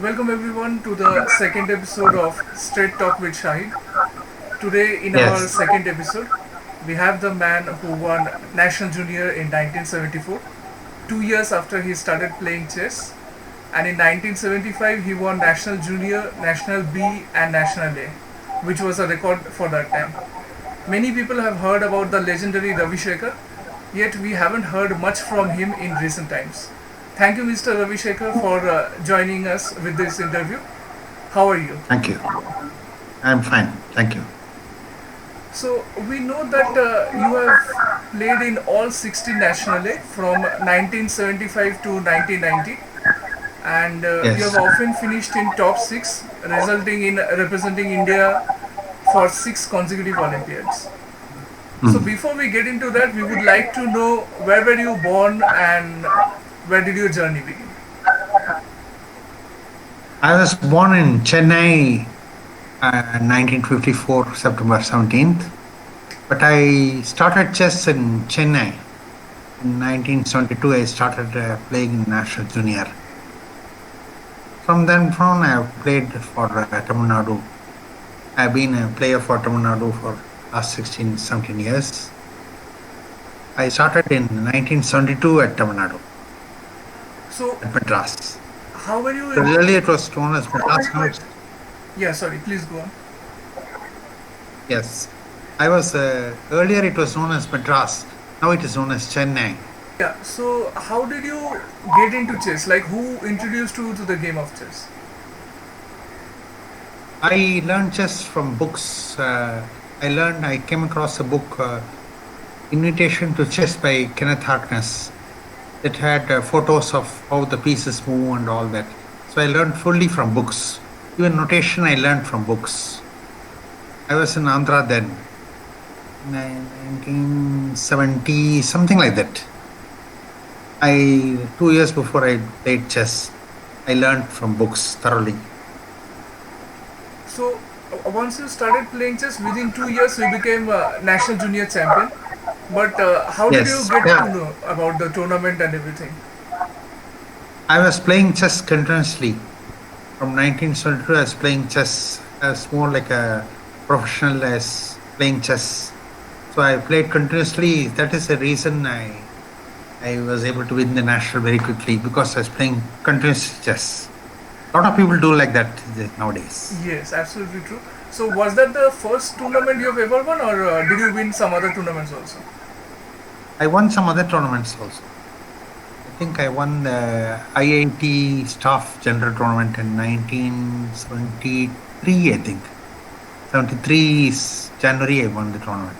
Welcome everyone to the second episode of Straight Talk with Shahid. Today, in our Yes. second episode, we have the man who won National Junior in 1974, 2 years after he started playing chess, and in 1975 he won National Junior, National B, and National A, which was a record for that time. Many people have heard about the legendary Ravi Sekhar, yet we haven't heard much from him in recent times. Thank you, Mr. Ravi Sekhar, for joining us with this interview. How are you? Thank you. I'm fine. Thank you. So, we know that you have played in all 60 National A from 1975 to 1990, and you have Yes. often finished in top 6, resulting in representing India for 6 consecutive Olympiads. So Mm. before we get into that, we would like to know where were you born and where did your journey begin? I was born in Chennai, 1954, September 17th. But I started chess in Chennai. In 1972, I started playing in National Junior. From then on, I have played for Tamil Nadu. I've been a player for Tamil Nadu for last 16, 17 years. I started in 1972 at Tamil Nadu, So at Madras. how were you in? Earlier it was known as Madras. Now it's, Yeah, sorry, please go on. yes. I was earlier it was known as Madras. Now it is known as Chennai. Yeah, so how did you get into chess? Like who introduced you to the game of chess? I learned chess from books. I came across a book, Invitation to Chess by Kenneth Harkness, that had photos of how the pieces move and all that. So I learned fully from books. Even notation I learned from books. I was in Andhra then, 1970, something like that. 2 years before I played chess, I learned from books thoroughly. So once you started playing chess, within 2 years you became a national junior champion. But how did you Yes, get to yeah. know about the tournament and everything? I was playing chess continuously. From 1972, I was playing chess as more like a professional as playing chess. So I played continuously. That is the reason I was able to win the national very quickly because I was playing continuous chess. A lot of people do like that nowadays. Yes, absolutely true. So was that the first tournament you have ever won, or did you win some other tournaments also? I won some other tournaments also. I think I won the IIT Staff General Tournament in 1973, I think. 73 is January I won the tournament.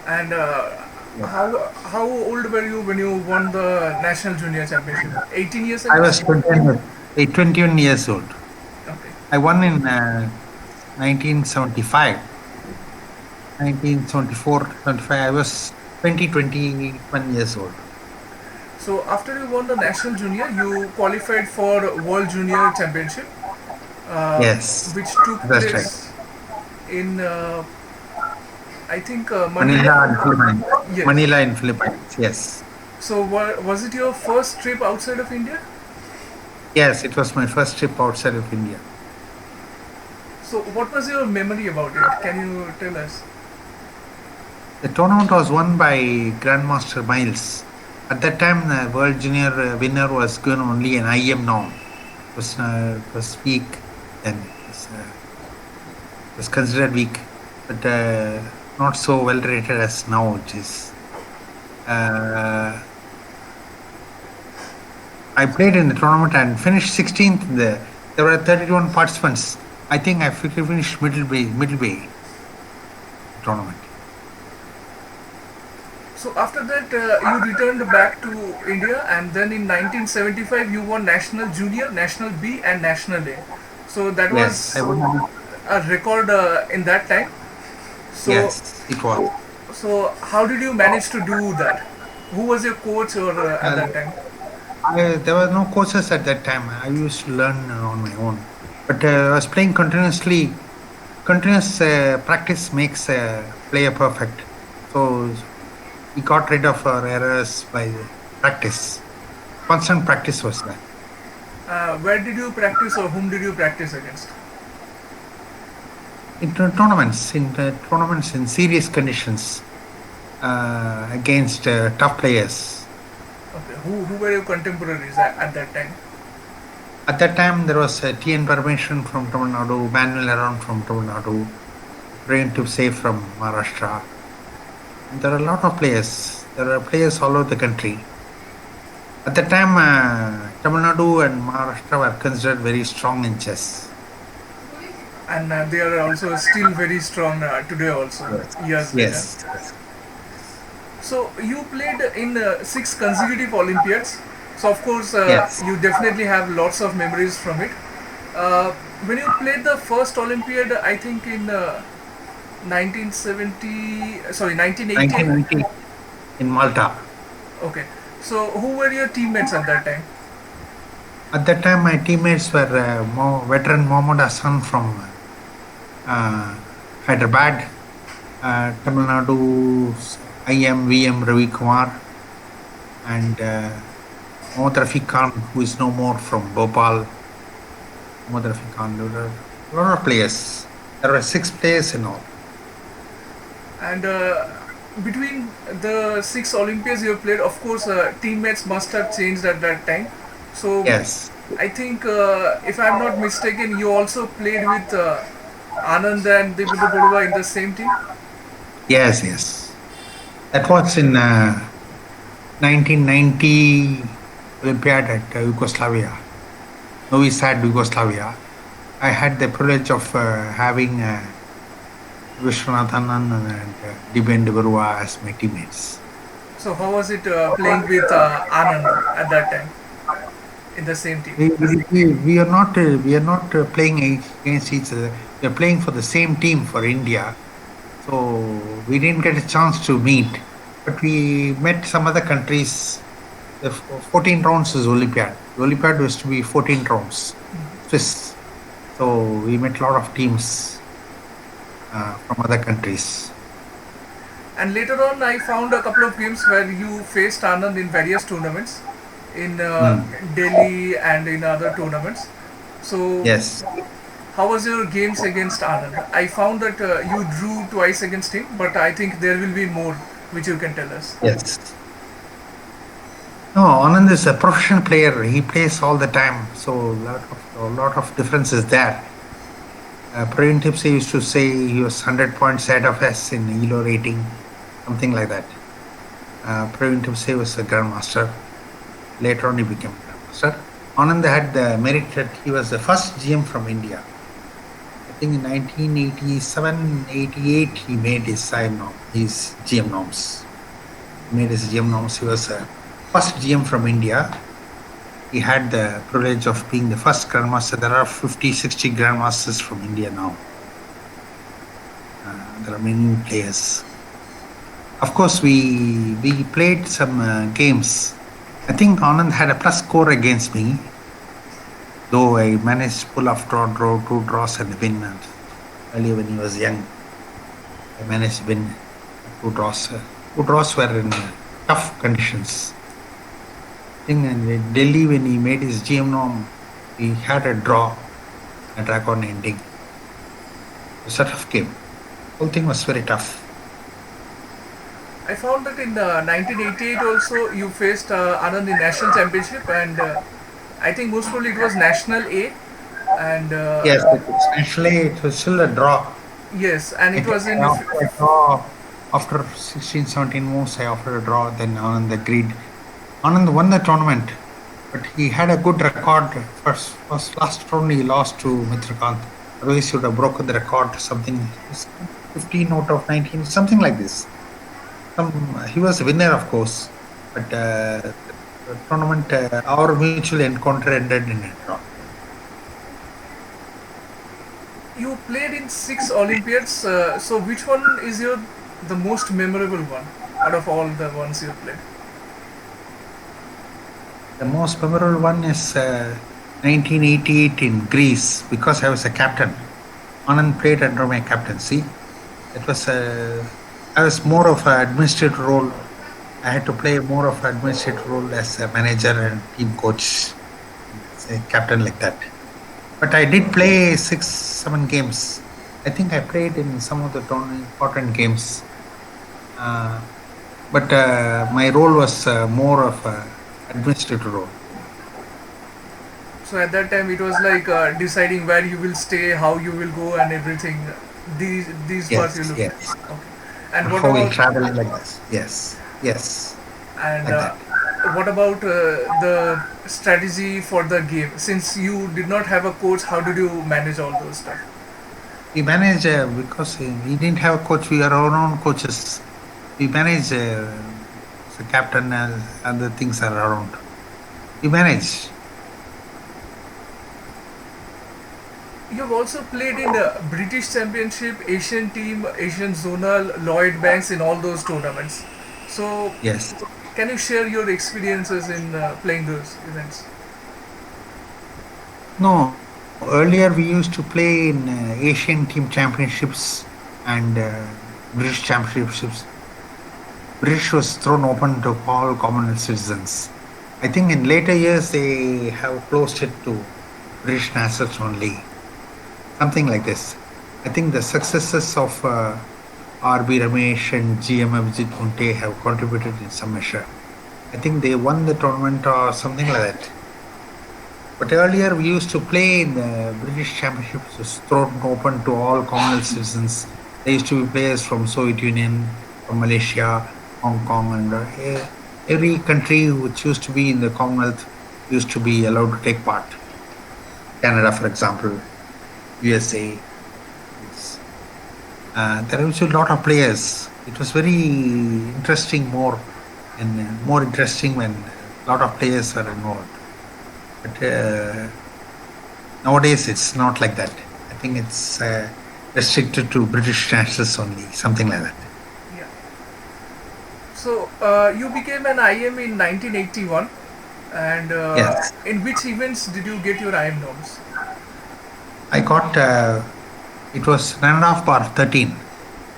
And Yeah. how old were you when you won the national junior championship? 18 years, I I guess. was 21 years old. Okay. I won in 1975, 1974, 25. I was 21 years old. So after you won the national junior, you qualified for World Junior Championship, uh, Yes, which took that's right. place in I think Manila Manila. and Philippines. Yes. Manila in Philippines. Yes. So was it your first trip outside of India? Yes, it was my first trip outside of India. So what was your memory about it? Can you tell us? The tournament was won by Grandmaster Miles. At that time, the World Junior winner was given only an IM norm. It was weak then. It was considered weak, but not so well rated as now, which is. Uh, I played in the tournament and finished 16th. There were 31 participants. I think I finished middle way tournament. So after that, you returned back to India, and then in 1975 you won National Junior, National B, and National A. So that Yes, I was would. a record in that time. So Yes, it was. how did you manage to do that? Who was your coach or at Uh, that time? there were no coaches at that time. I used to learn on my own. But I was playing continuously. Continuous practice makes a player perfect. So we got rid of our errors by practice. Constant practice was there. Where did you practice or whom did you practice against? In tournaments in serious conditions against tough players. Okay, who were your contemporaries at that time? At that time, there was T.N. Parmeshwaran from Tamil Nadu, Manuel Aron from Tamil Nadu, Brain to Say from Maharashtra. And there are a lot of players. There are players all over the country. At that time, Tamil Nadu and Maharashtra were considered very strong in chess. And they are also still very strong today also, Yes. years later. Yes. So you played in 6 consecutive Olympiads. So of course Yes. you definitely have lots of memories from it. When you played the first Olympiad, I think in 1980. 1990 in Malta. Okay. So who were your teammates at that time? At that time, my teammates were veteran Mohammad Hassan from Hyderabad, Tamil Nadu's IM Ravi Kumar, and Mohammad Rafiq Khan, who is no more from Bhopal. Mohammad Rafiq Khan, there were a lot of players. There were 6 players in all. And between the 6 Olympiads you have played, of course, teammates must have changed at that time. So Yes, I think, if I'm not mistaken, you also played with Anand and Dibyendu in the same team. yes. That was in 1990 Olympiad at Yugoslavia, Novi Sad, Yugoslavia. I had the privilege of having Vishwanathan Anand and Dibyendu Barua as my teammates. So how was it playing with Anand at that time in the same team? We are not playing against each other. We are playing for the same team for India. So we didn't get a chance to meet, but we met some other countries. The 14 rounds is Olympiad. The Olympiad was to be 14 rounds, Swiss. So we met a lot of teams from other countries. And later on, I found a couple of games where you faced Anand in various tournaments in Hmm. Delhi and in other tournaments. So Yes. how was your games against Anand? I found that you drew twice against him, but I think there will be more which you can tell us. Yes. No, Anand is a professional player. He plays all the time, so a lot of difference is there. Praveen Tipsey used to say he was 100 points ahead of us in ELO rating, something like that. Praveen Tipsey was a grandmaster. Later on, he became a grandmaster. Anand had the merit that he was the first GM from India. I think in 1987, 88, he made his his GM norms. He made his GM norms. He was the first GM from India. He had the privilege of being the first grandmaster. There are 50, 60 grandmasters from India now. There are many players. Of course, we played some games. I think Anand had a plus score against me, though I managed to pull off draw, 2 draws and win. Earlier when he was young, I managed to win 2 draws. 2 draws were in tough conditions. I think in Delhi, when he made his GM norm, he had a draw, a dragon ending. It was a tough game. Whole thing was very tough. I found that in 1988 also you faced Anand in national championship, and I think most probably it was national A, and Yes, actually it was still a draw. yes, and I it was think in I offered a draw after 16, 17 moves. I offered a draw. Then Anand agreed. Anand won the tournament, but he had a good record. First last round he lost to Mitrikant. Otherwise, he would have broken the record. Something 15 out of 19, something like this. He was a winner, of course, but the tournament, our mutual encounter ended in a draw. you played in 6 Olympiads. So which one is the most memorable one out of all the ones you played? The most memorable one is 1988 in Greece, because I was a captain. Anand played under my captaincy. It was I was more of an administrative role. I had to play more of an administrative role as a manager and team coach. a captain like that. But I did play 6, 7 games. I think I played in some of the important games. Uh, but my role was more of a administrative role. So at that time it was like deciding where you will stay, how you will go, and everything. These parts you Yes, look. yes. Okay. And what How we'll about travel like this. Yes, yes, and like that. what about the strategy for the game? Since you did not have a coach, how did you manage all those stuff? We manage because we didn't have a coach. We are our own coaches. We manage the captain and the things are around. We manage. You have also played in the British Championship, Asian Team, Asian Zonal, Lloyd Banks in all those tournaments. So, Yes. can you share your experiences in playing those events? No. Earlier we used to play in Asian team championships and British championships. British was thrown open to all Commonwealth citizens. I think in later years they have closed it to British nationals only. Something like this. I think the successes of RB Ramesh and GM Abhijit Kunte have contributed in some measure. I think they won the tournament or something like that. But earlier we used to play in the British Championships, was thrown open to all Commonwealth citizens. There used to be players from Soviet Union, from Malaysia, Hong Kong, and every country which used to be in the Commonwealth used to be allowed to take part. Canada, for example, USA. Yes. There was a lot of players. It was very interesting, more interesting when a lot of players were involved. But nowadays it's not like that. I think it's restricted to British nationals only, something like that. Yeah. So, you became an IM in 1981, and Yes, in which events did you get your IM norms? I got it was 9.5 bar 13.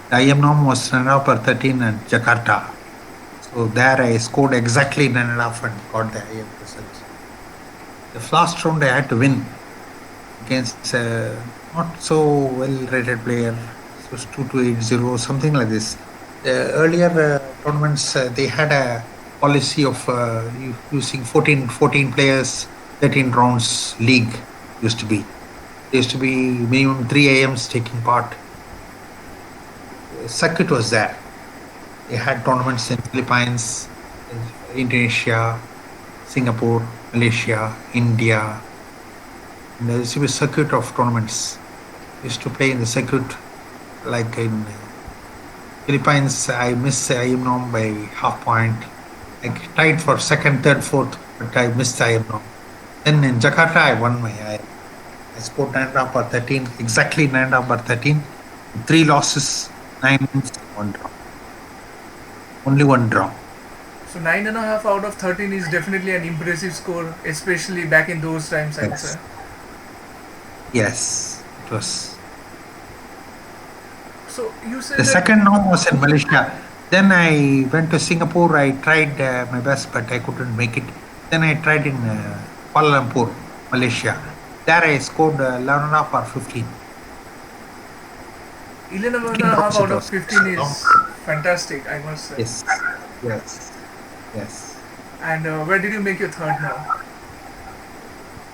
The IM norm was 9.5 bar 13 at Jakarta. So there I scored exactly 9.5 and got the IM result. The last round I had to win against not so well rated player. It was 2280, something like this. The earlier tournaments, they had a policy of using 14 players, 13 rounds league used to be. There used to be minimum 3 AMs taking part. Circuit was there. They had tournaments in Philippines, in Indonesia, Singapore, Malaysia, India. And there used to be a circuit of tournaments. Used to play in the circuit, like in Philippines. I missed the IM norm by half point. I tied for second, third, fourth, but I missed the IM norm. Then in Jakarta, I won my IM. I scored 9.5 or 13, exactly 9.5 or 13. 3 losses, 9 wins, 1 draw. Only 1 draw. So 9.5 out of 13 is definitely an impressive score, especially back in those times, I would Yes. say. Yes, it was. So you said The that. second norm was in Malaysia. Then I went to Singapore. I tried my best, but I couldn't make it. Then I tried in Kuala Lumpur, Malaysia. There I scored 11.5 or 15. 15 11.5 drops it out of was. 15 is fantastic, I must say. Yes, yes, yes. And where did you make your third now?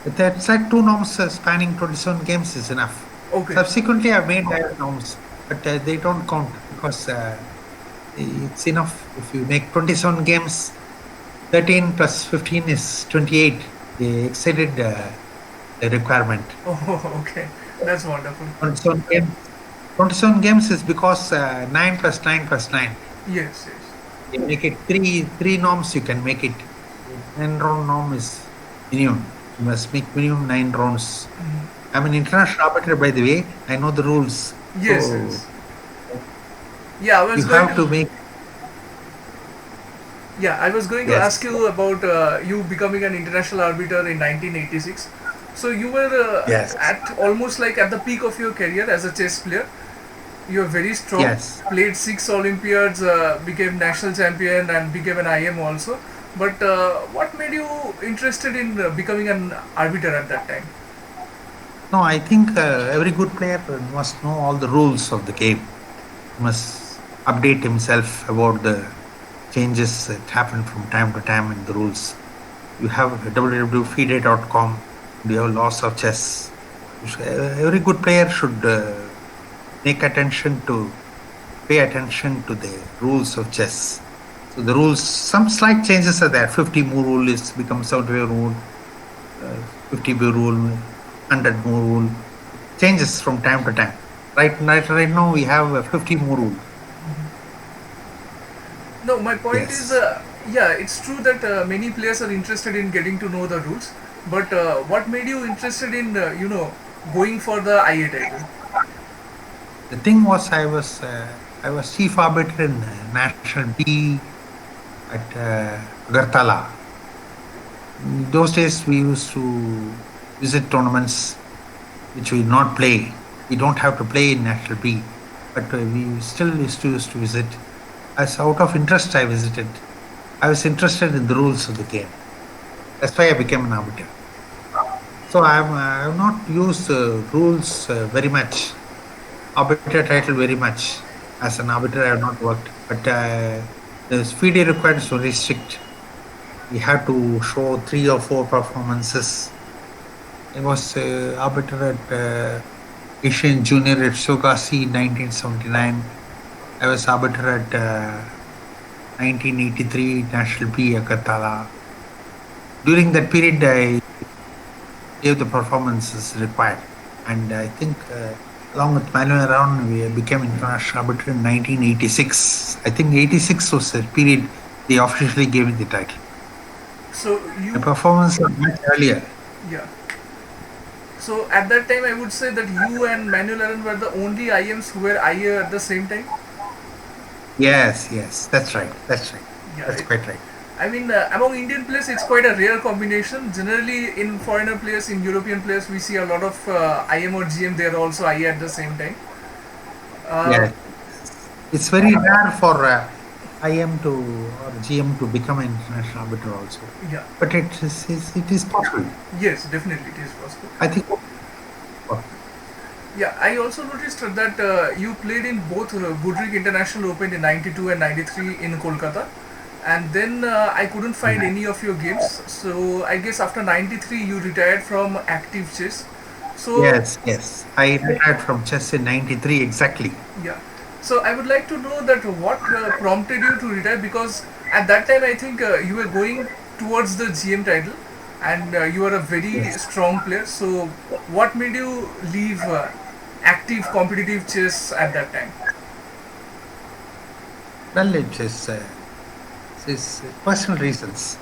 That's like 2 norms spanning 27 games is enough. Okay. Subsequently, I made higher norms, but they don't count because it's enough if you make 27 games. 13 plus 15 is 28. They exceeded the requirement. Oh, okay. That's wonderful. 27 games. 27 games is because 9 plus 9 plus 9. Yes, yes. You make it three norms, you can make it. 9 round norm is minimum. You must make minimum 9 rounds. I'm an international arbiter, by the way. I know the rules. Yes, So yes. Yeah, I was going to Yes. ask you about you becoming an international arbiter in 1986. So you were Yes. at almost like at the peak of your career as a chess player. You were very strong. Yes. Played 6 Olympiads, became national champion, and became an IM also. But what made you interested in becoming an arbiter at that time? No, I think every good player must know all the rules of the game. Must update himself about the changes that happen from time to time in the rules. You have www.fide.com. You have laws of chess. Every good player should make attention to pay attention to the rules of chess. So the rules, some slight changes are there. 50 move rule is become 75 rule, 50 move rule, 100 move rule. Changes from time to time. Right now we have a 50 move rule. No, my point is, Yes. yeah, it's true that many players are interested in getting to know the rules. But what made you interested in, going for the IA title? The thing was, I was chief arbiter in National B at Agartala. In those days, we used to visit tournaments which we not play. We don't have to play in National B, but we still used to visit. As out of interest, I visited. I was interested in the rules of the game. That's why I became an arbiter. So I have not used rules very much, arbiter title very much. As an arbiter, I have not worked, but the FIDE requirements is very strict. We had to show 3 or 4 performances. I was arbiter at Asian Junior at Shogasi in 1979. I was arbiter at 1983 National B Agartala. During that period, I gave the performances required, and I think along with Manuel around, we became international arbiter in 1986. I think 86 was the period they officially gave me the title. So The you, performance was much earlier. yeah. So at that time, I would say that you and Manuel Aaron were the only IMs who were IA at the same time. Yes, that's right. That's right. Yeah, That's quite right. I mean, among Indian players, it's quite a rare combination. Generally, in foreigner players, in European players, we see a lot of IM or GM. They are also IA at the same time. Uh, Yes, it's very rare for IM to or GM to become an international arbiter also, yeah, but it is possible. yes, definitely it is possible. I think. Yeah, I also noticed that you played in both Goodrick International Open in '92 and '93 in Kolkata, and then I couldn't find any of your games. So I guess after '93 you retired from active chess. So Yes. I retired from chess in '93 exactly. yeah, so I would like to know that what prompted you to retire, because at that time I think you were going towards the GM title, and you are a very Yes. strong player. So what made you leave active competitive chess at that time? Well, it's personal reasons.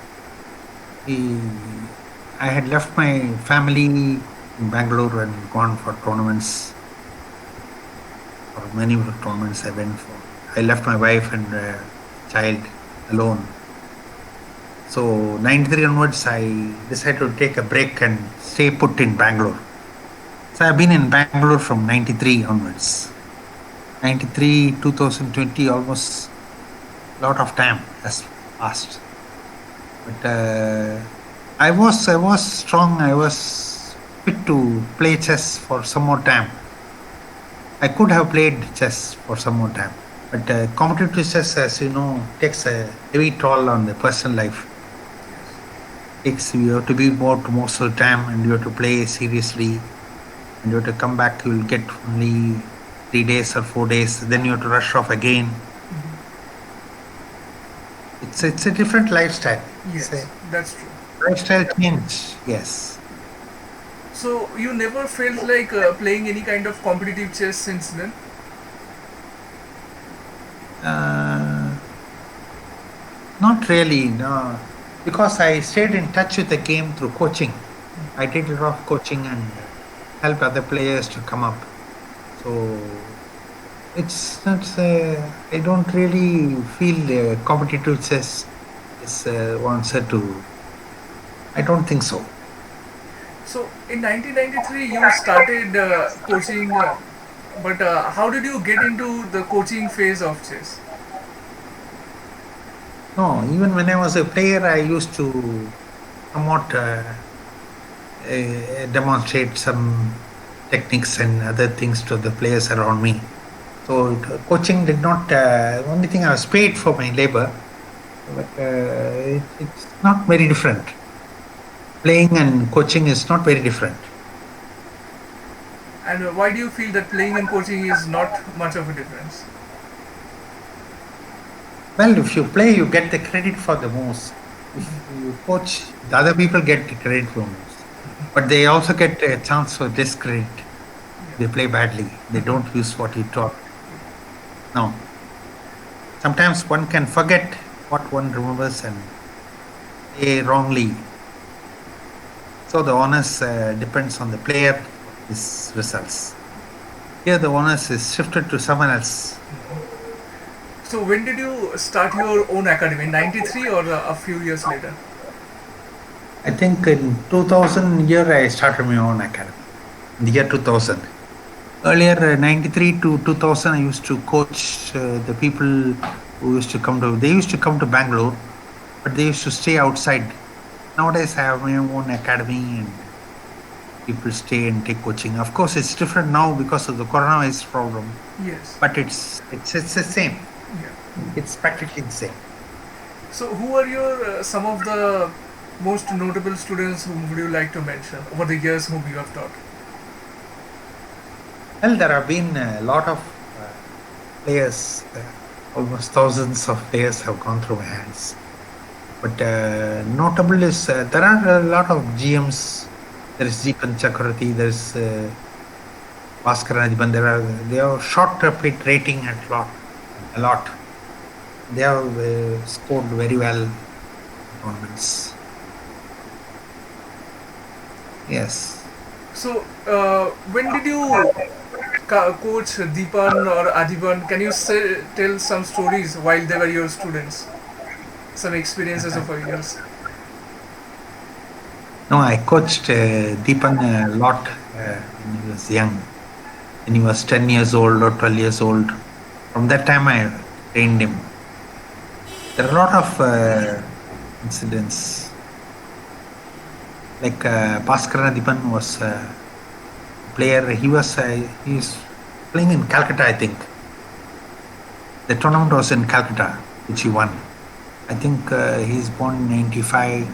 He, I had left my family in Bangalore and gone for tournaments. For many tournaments I went for. I left my wife and child alone. So '93 onwards, I decided to take a break and stay put in Bangalore. So I've been in Bangalore from '93 onwards. '93, 2020, almost a lot of time has passed. But I was strong. I was fit to play chess for some more time. I could have played chess for some more time, but competitive chess, as you know, takes a heavy toll on the personal life. You have to be more most of the time, and you have to play seriously, and you have to come back. You will get only 3 days or 4 days. Then you have to rush off again. It's a different lifestyle. It's a Yes, that's true. lifestyle change. Yes. So you never felt like playing any kind of competitive chess since then? Uh, Not really, no. Because I stayed in touch with the game through coaching. I did a lot of coaching and help other players to come up. So it's not. I don't really feel competitive chess is one set to. I don't think so. So in 1993 you started coaching, but how did you get into the coaching phase of chess? No, even when I was a player, I used to somewhat demonstrate some techniques and other things to the players around me. So coaching did not. Only thing I was paid for my labor, but it's not very different. Playing and coaching is not very different. And why do you feel that playing and coaching is not much of a difference? Well, if you play, you get the credit for the most. If you coach, the other people get the credit for most. But they also get a chance for discredit. They play badly. They don't use what you taught. No. Sometimes one can forget what one remembers and play wrongly. So the onus depends on the player, his results. Here the onus is shifted to someone else. So when did you start your own academy? In 93 or a few years later? I think in 2000 year I started my own academy. In the year 2000. Earlier, 93 to 2000, I used to coach the people who used to come to, they used to come to Bangalore, but they used to stay outside. Nowadays, I have my own academy and people stay and take coaching. Of course, it's different now because of the coronavirus problem, Yes. but it's the same. Yeah. It's practically the same. So who are your some of the most notable students whom would you like to mention over the years whom you have taught? Well, there have been a lot of players, almost thousands of players have gone through my hands. But notable is there are a lot of GMs. There is Deepan Chakravarti, there is Bhaskar and Adhiban. They have short plate rating at a lot. They have scored very well in tournaments. Yes. So when did you coach Deepan or Adhiban? Can you tell some stories while they were your students? Some experiences of yours. No, I coached Deepan a lot when he was young. When he was 10 years old or 12 years old. From that time, I trained him. There are a lot of incidents. Like Bhaskar Adhiban was a player. He's playing in Calcutta, I think. The tournament was in Calcutta, which he won. I think he's born in 95,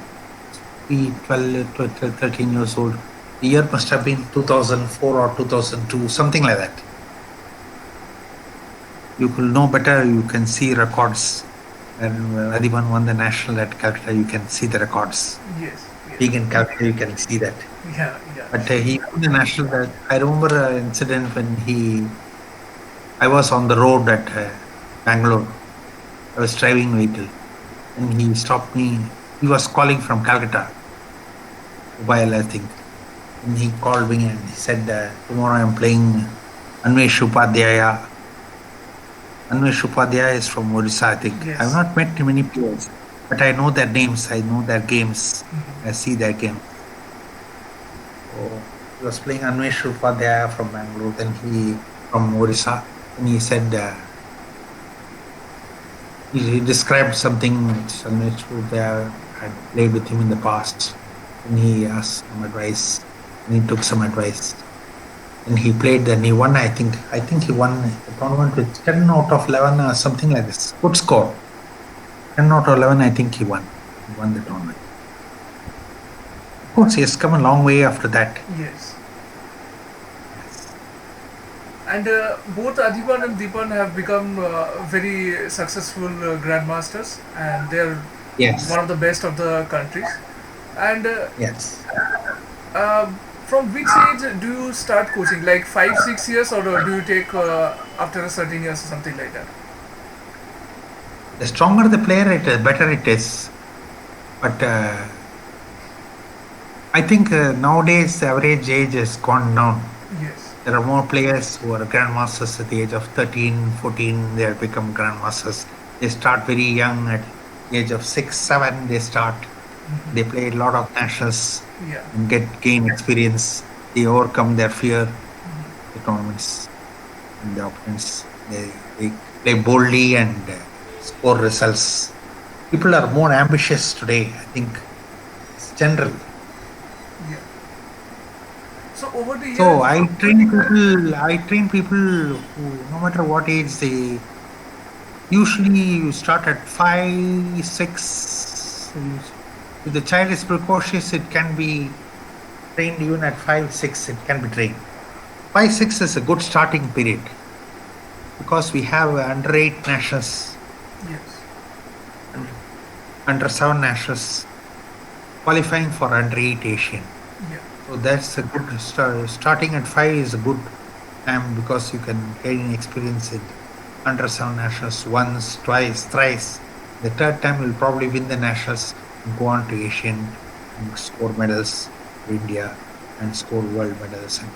12, 13 years old. The year must have been 2004 or 2002, something like that. You could know better, you can see records. When Adhiban won the national at Calcutta, you can see the records. Yes. Being in Calcutta, you can see that. Yeah. But he won the national. I remember an incident when I was on the road at Bangalore. I was driving vehicle. And he stopped me. He was calling from Calcutta, mobile, I think. And he called me and he said, tomorrow I'm playing Anvesh Upadhyaya. Anvesh Upadhyaya is from Odisha, I think. Yes. I've not met many players, but I know their names, I know their games, I see their game. So he was playing Anvesh Upadhyaya from Bangalore, then from Odisha, and he said, he described something which Anvesh Upadhyaya had played with him in the past, and he asked some advice, and he took some advice. And he played and he won, I think he won the tournament with 10 out of 11 or something like this. Good score. 10 out of 11, I think he won. He won the tournament. Of course, he has come a long way after that. Yes. And both Adhiban and Deepan have become very successful grandmasters, and they're Yes. one of the best of the countries. And Yes. from which age do you start coaching? Like 5, 6 years, or do you take after a certain years or something like that? The stronger the player, the better it is. But I think nowadays the average age has gone down. Yes. There are more players who are grandmasters at the age of 13, 14, they have become grandmasters. They start very young, at the age of 6, 7, they start. They play a lot of nationals Yeah. and gain experience. They overcome their fear, the tournaments and the opponents. They play boldly and score results. People are more ambitious today. I think it's general. Yeah. So over the So years, I train people. I train people who, no matter what age they, usually you start at 5, 6. If the child is precocious, it can be trained even at 5, 6. It can be trained. 5, 6 is a good starting period because we have under 8 nationals, yes, under 7 nationals qualifying for under 8 Asian. yeah, So that's a good start. Starting at 5 is a good time because you can gain experience in under 7 nationals once, twice, thrice. The third time you'll probably win the nationals and go on to Asian and score medals for India and score world medals. And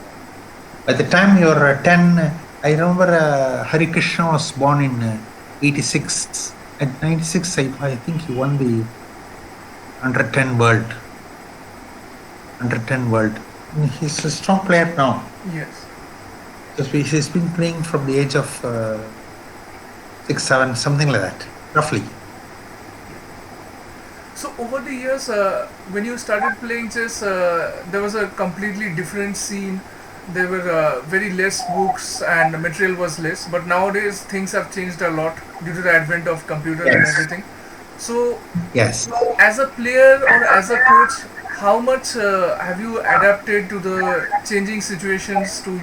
by the time you're 10, I remember Hari Krishna was born in 86. At 96, I think he won the under 10 world. Under 10 world. He's a strong player now. yes. He's been playing from the age of 6, 7, something like that, roughly. So over the years, when you started playing chess, there was a completely different scene. There were very less books and the material was less. But nowadays things have changed a lot due to the advent of computer and Yes. everything. So Yes. as a player or as a coach, how much have you adapted to the changing situations to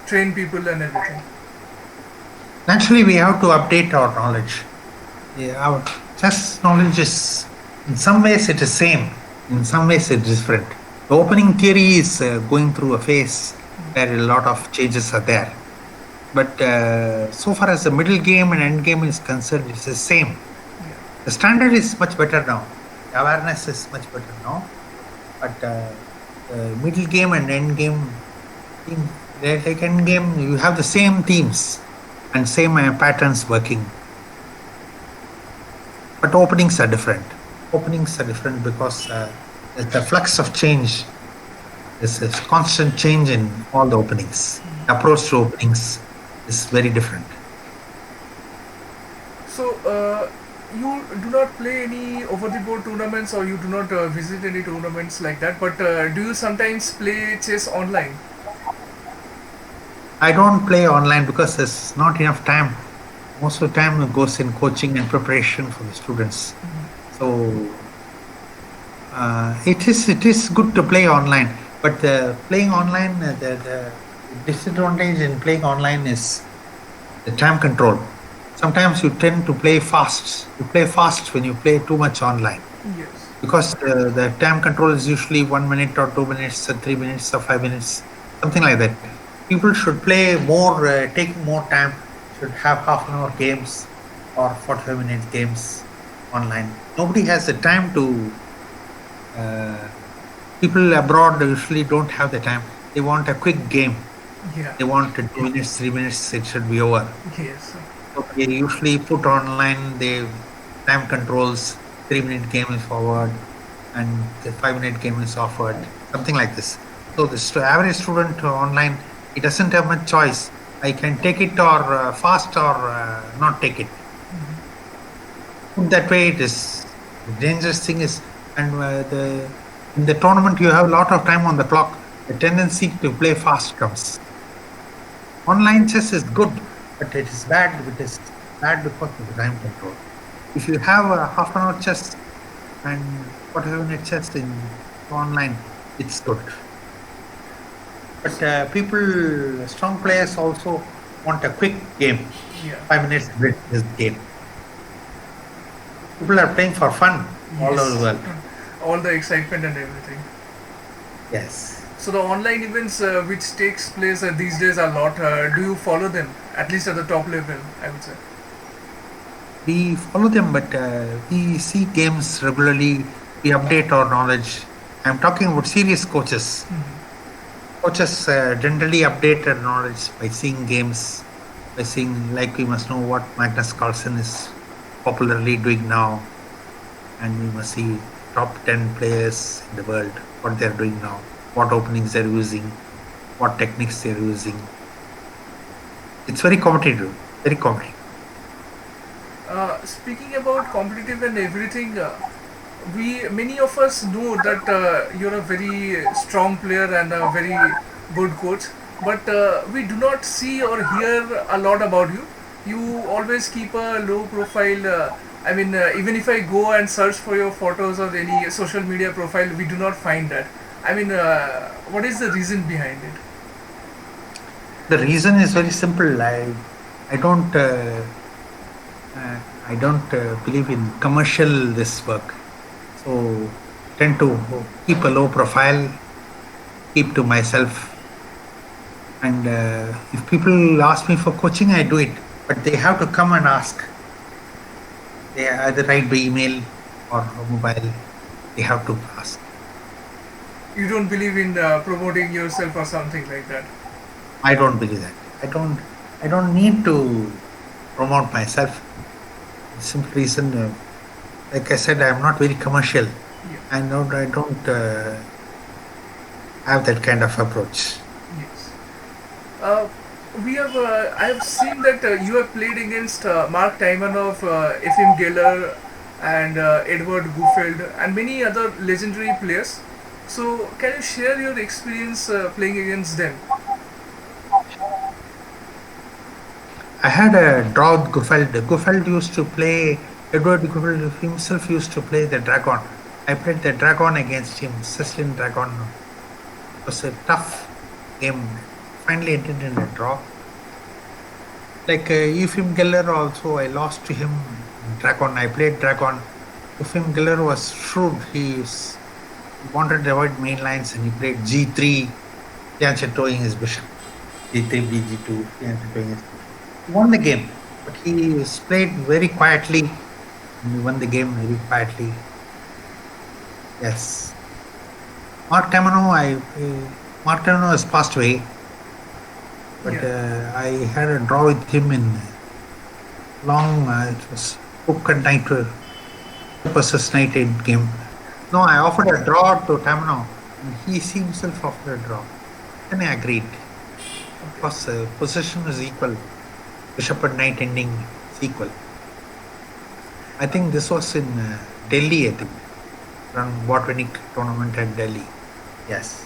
train people and everything? Naturally, we have to update our knowledge. Yeah, our chess knowledge is, in some ways, it is same. In some ways, it is different. The opening theory is going through a phase where a lot of changes are there. But so far as the middle game and end game is concerned, it's the same. Yeah. The standard is much better now. The awareness is much better now. But middle game and end game, like end game, you have the same themes and same patterns working. But openings are different. Openings are different because the flux of change. There's a constant change in all the openings. The approach to openings is very different. So you do not play any over the board tournaments or you do not visit any tournaments like that. But do you sometimes play chess online? I don't play online because there's not enough time. Most of the time it goes in coaching and preparation for the students. So it is good to play online, but playing online, the disadvantage in playing online is the time control. Sometimes you tend to play fast. You play fast when you play too much online Yes. because the time control is usually 1 minute or 2 minutes or 3 minutes or 5 minutes, something like that. People should play more, take more time, should have half an hour games or 45-minute games online. Nobody has the time to, people abroad usually don't have the time. They want a quick game. Yeah. They want 2 minutes, 3 minutes, it should be over. Yes. So they usually put online the time controls, 3-minute game is forward and the 5-minute game is offered, something like this. So the average student online, he doesn't have much choice. I can take it or fast or not take it. That way it is. The dangerous thing is, and in the tournament you have a lot of time on the clock. The tendency to play fast comes. Online chess is good, but it is bad. It is bad because of the time control. If you have a half an hour chess and 45-minute chess in online, it's good. But people, strong players also want a quick game. Yeah. 5 minutes, this game. People are playing for fun all over the world. All the excitement and everything. Yes. So the online events which takes place these days a lot. Do you follow them at least at the top level? I would say. We follow them, but we see games regularly. We update our knowledge. I'm talking about serious coaches. Coaches generally update their knowledge by seeing games, by seeing, like, we must know what Magnus Carlsen is popularly doing now, and we must see top 10 players in the world, what they're doing now, what openings they're using, what techniques they're using. It's very competitive, very competitive. Speaking about competitive and everything, we many of us know that you're a very strong player and a very good coach, but we do not see or hear a lot about you. You always keep a low profile. Even if I go and search for your photos or any social media profile, we do not find that. What is the reason behind it? The reason is very simple. I don't uh, I don't believe in commercial this work. So tend to keep a low profile, keep to myself. And if people ask me for coaching, I do it. But they have to come and ask. They either write by email or mobile. They have to ask. You don't believe in promoting yourself or something like that. I don't believe that. I don't need to promote myself. The simple reason, like I said, I'm not very commercial. Yeah. I don't have that kind of approach. Yes. Uh, we have. I have seen that you have played against Mark Taimanov, Efim Geller, and Edward Gufeld, and many other legendary players. So, can you share your experience playing against them? I had a draw with Gufeld. Gufeld used to play, Edward Gufeld himself used to play the Dragon. I played the Dragon against him, Sicilian Dragon. It was a tough game. Finally ended in a draw. Like Ephraim Geller also, I lost to him in Dragon. I played Dragon. Ephraim Geller was shrewd. He wanted to avoid main lines and he played G3, Fianchet towing his bishop. G3, BG2, Fianchet towing his bishop. He won the game, but he was played very quietly. And he won the game very quietly. Yes. Mark Mark Tamano has passed away, but Yeah. I had a draw with him in long. It was Hook and Knight versus Knight game. No, I offered a draw to Tamano, and he himself offered a draw. Then I agreed because position was equal. Bishop and Knight ending is equal. I think this was in Delhi. I think run Botanic tournament at Delhi. Yes.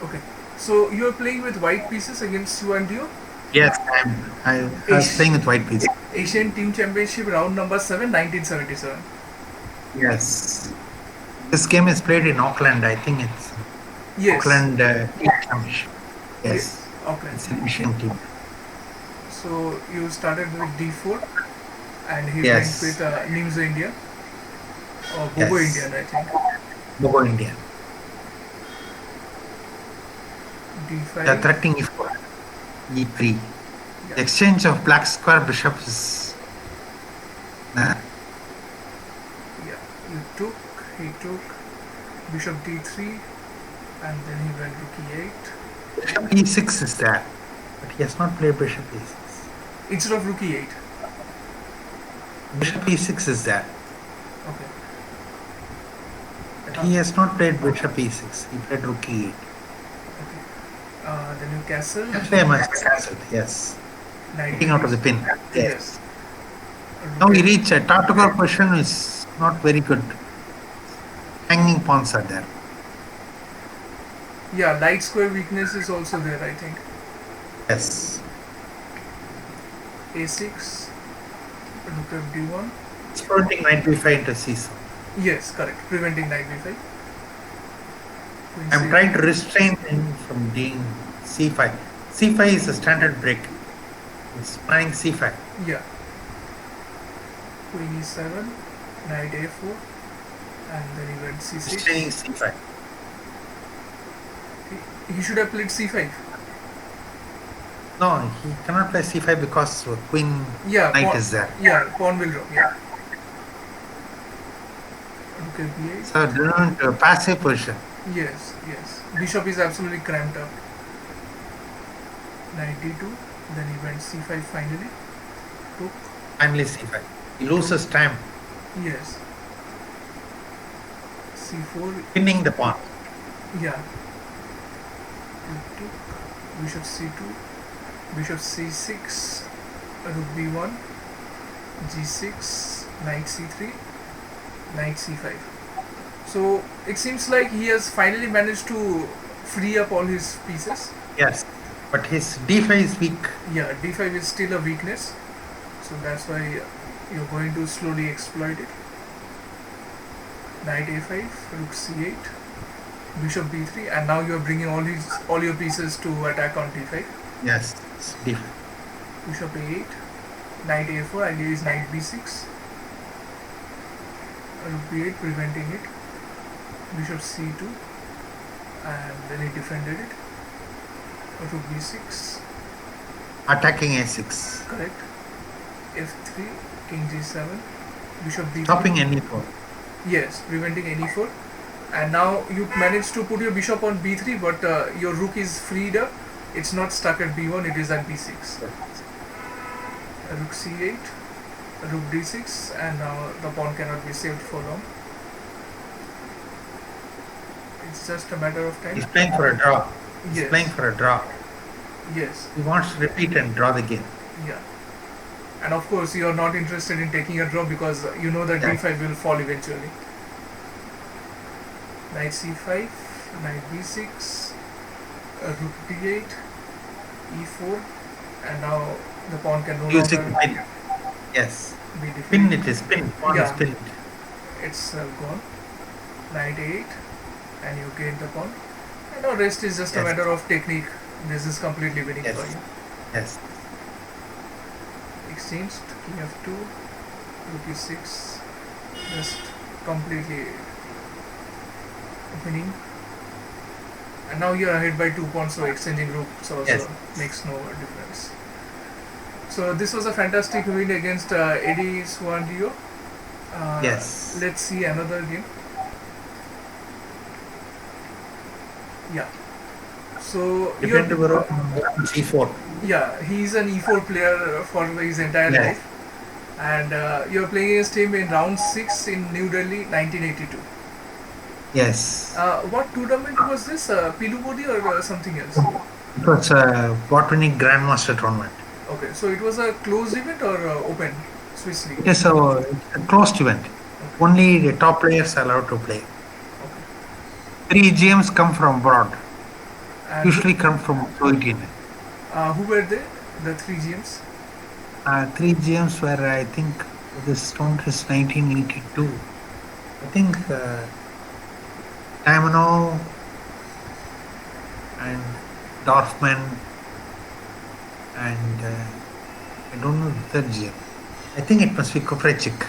Okay. So you are playing with white pieces against Suwandio. Yes, I was playing with white pieces. Asian Team Championship round number 7, 1977. Yes. This game is played in Auckland. I think it's Yes. Auckland Championship. Yes. Auckland. It's an Asian team. So you started with D4 and he Yes. went with Nimzo India or Bobo Yes. Indian, I think. Bobo India. D5. They are threatening E4. E3. Yeah. The exchange of black square bishop is. Yeah. You took, he took Bishop D3 and then he went Rook E8. Bishop E6 is there, but he has not played Bishop E6. Instead of Rook E8. Bishop E6 is there. Okay. But he has not played Bishop E6. He played Rook E8. Okay. Then you castle. Actually, I must cancel. Yes. Knight Getting out of the pin. Yes. Yes. Now Rook we A- reach a Tartagar position is not very good. Hanging pawns are there. Yeah, light square weakness is also there, I think. Yes. A6, Rook F D1. It's floating knight b5 into c7. Yes, correct. Preventing knight b5. Queen I'm C8. trying to restrain him from doing c5. c5 is a standard break. It's playing c5. Yeah. Queen E7, knight A4, and then he went Restraining C6. c5. He should have played C5. No, he cannot play c5 because queen Yeah, knight is there. Yeah, pawn will drop. Yeah. Rook F B8. So they're into a passive position. Yes, yes. Bishop is absolutely cramped up. Knight D2, then he went C5 finally. Took. Finally c5. He loses time Yes. C4. pinning the pawn. Yeah. Took. Bishop C2. Bishop C6. Rook B1. g6, knight c3, knight c5. So it seems like he has finally managed to free up all his pieces. Yes, but his d5 is weak. Yeah, d5 is still a weakness, so that's why you're going to slowly exploit it. Knight a5, rook c8, bishop b3, and now you're bringing all your pieces to attack on d5. Yes, it's d5. Bishop a8, knight a4, idea is knight b6, rook b8 preventing it, bishop c2, and then he defended it, rook b6, Attacking a6. correct, f3, king g7, bishop b3. Stopping e4. Yes, preventing e4. And now you managed to put your bishop on b3, but your rook is freed up. It's not stuck at b1, it is at b6. Rook c8, rook d6, and now the pawn cannot be saved for long. It's just a matter of time. He's playing for a draw. He's Yes. playing for a draw. Yes, He wants to repeat and draw the game. yeah. And of course, you are not interested in taking a draw because you know that Yeah. d5 will fall eventually. Knight c5, knight b6, rook d8, e4, and now the pawn can no Using longer pin. Yes. be Pin defeated. it is pin. Pawn Yeah. is pinned. It's gone. Knight 8, and you gain the pawn. And now rest is just a Yes. matter of technique. This is completely winning Yes. for you. Yes. Exchanged, king f2, rook e6, just completely winning. And now you are ahead by 2 pawns, so exchanging rooks also Yes. makes no difference. So this was a fantastic win against Eddie Suwandio. Yes. Let's see another game. Yeah. So you're, Dibyendu g4. yeah, he's an e4 player for his entire Yes. life, and you're playing against him in round 6 in New Delhi, 1982. Yes. What tournament was this? Pilubodi or something else? It was a Botanic Grandmaster tournament. Okay, so it was a closed event or open Swiss League? It is a closed event. Only the top players are allowed to play. Okay. 3 GMs come from abroad. And Usually come from Soviet Union. who were they? The 3 GMs? 3 GMs were, I think, this tournament is 1982. I think Tamino and Dorfman and I don't know the third GM. I think it must be Koprechik.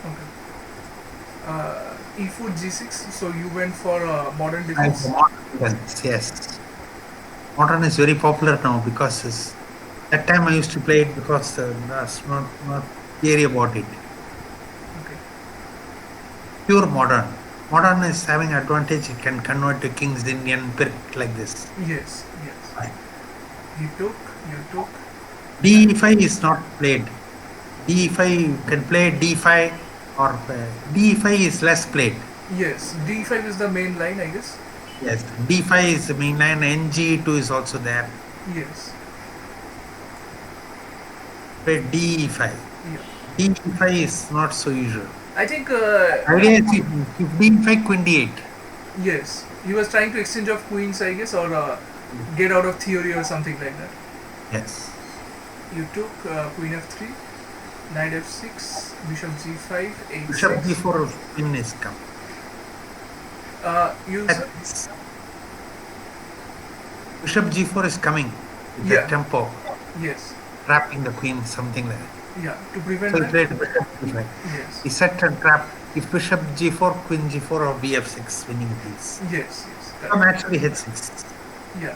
Okay. E4 G6. So you went for modern And defense. modern defense, yes. Modern is very popular now because that time I used to play it because that's not theory about it. Okay. Pure modern. Modern is having advantage. It can convert to King's Indian Pirk like this. Yes. Yes. Right. You took. D5 is not played. D5 you can play D5 or D5 is less played. Yes. D5 is the main line, I guess. Yes, D5 is the main line. NG2 is also there. Yes. Play D5. Yeah. D5 is not so usual. I think. Idea is if D5 Queen D8. Yes. He was trying to exchange of queens, I guess, or get out of theory or something like that. Yes. You took queen f3, knight f6, bishop g5, h6. Bishop D4 Queen is come. You That's- Bishop G4 is coming with Yeah. the tempo, yes, trapping the queen, something like that. yeah, to prevent So he that. played Bishop G5. Yes, He set and trap. If Bishop G4, Queen G4 or BF6 winning piece. yes, Come correct. actually H6. Yeah.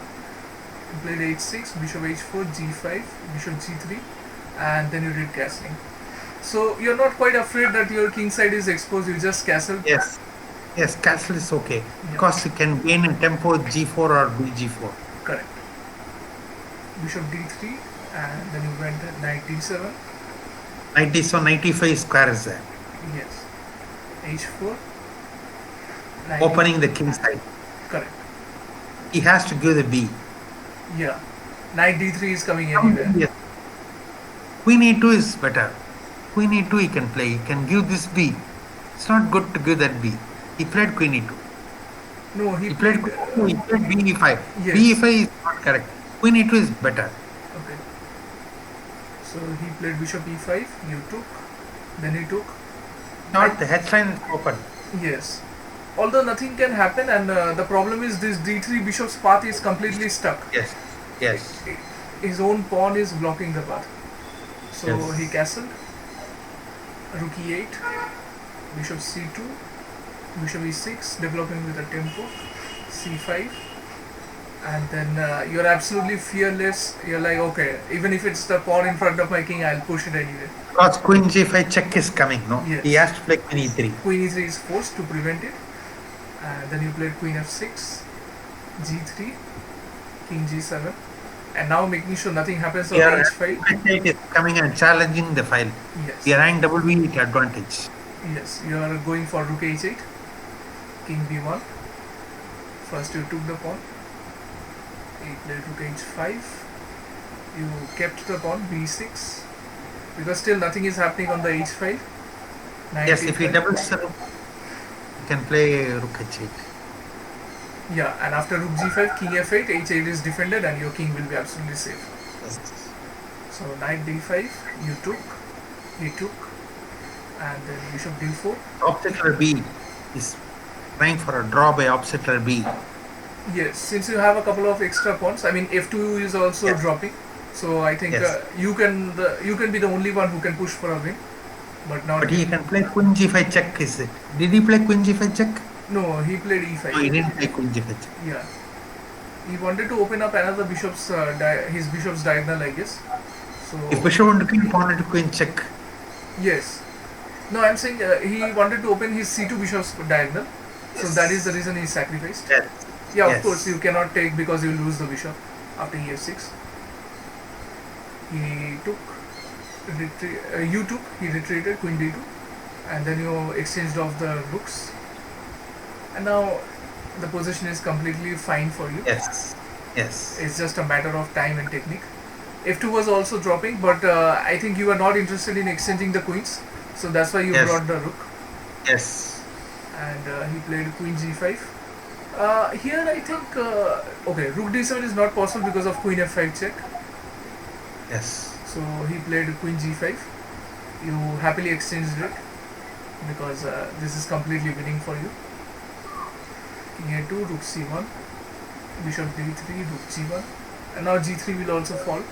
You played h6, bishop h4, g5, bishop g3, and then you did castling. So you're not quite afraid that your king side is exposed. You just castle. Yes. Yes, castle is okay. Because you can gain in tempo G4 or BG4. Correct. Bishop d3, and then you went knight d7. 90, so 95 square is there. Yes. h4. Knight Opening the king side. Correct. He has to give the B. Yeah. Knight d3 is coming anywhere. Yes. Queen A2 is better. Queen e2 he can play. He can give this b. It's not good to give that b. He played queen e2. No, he He played played. queen e2. He played b e5. Yes. B e5 is not correct. Queen e2 is better. Okay. So he played bishop e5. You took. Then he took. Not the h line is open. Yes. Although nothing can happen, and the problem is this d3 bishop's path is completely stuck. Yes. Yes. His own pawn is blocking the path. So Yes. he castled. Rook e8. Bishop c2. Bishop e6. Developing with a tempo. c5. And then you're absolutely fearless. You're like, okay, even if it's the pawn in front of my king, I'll push it anyway. Because queen g5 check is coming, no? Yes. He has to play queen e3. Queen e3 is forced to prevent it. And then you played queen f6, g3, king g7. And now making sure nothing happens on Here, h5. h8 is coming and challenging the file. Yes. We are having double b8 advantage. Yes, you are going for rook h8, king b1. First you took the pawn. You played rook h5. You kept the pawn b6. Because still nothing is happening on the h5. Knight Yes, if he h5. doubles the rook, you can play rook h8. Yeah, and after rook g5, king f8, h8 is defended and your king will be absolutely safe. Yes. So knight d5, you took, he took, and then bishop d4. Opposite b is trying for a draw by opposite b. Yes, since you have a couple of extra pawns, I mean f2 is also Yes. dropping. So I think Yes. you can be the only one who can push for a win, but not. But he can play queen g5 check, is it? Did he play queen g5 check? No, he played e5. No, he didn't play queen g5 check. Yeah, he wanted to open up another bishop's his bishop's diagonal, I guess. So If bishop want to kill pawn to queen check. yes, no, I'm saying he wanted to open his c2 bishop's diagonal. So that is the reason he sacrificed. Yes. Yeah, of Yes. course, you cannot take because you lose the bishop after e6. He took, you took, he retreated, queen d2, and then you exchanged off the rooks. And now the position is completely fine for you. Yes. Yes. It's just a matter of time and technique. f2 was also dropping, but I think you were not interested in exchanging the queens, so that's why you Yes. brought the rook. Yes. And he played queen g5. Here I think, okay, rook d7 is not possible because of queen f5 check. Yes. So he played queen g5. You happily exchanged it because this is completely winning for you. King a2, rook c1, bishop d3, rook g1, and now g3 will also fall.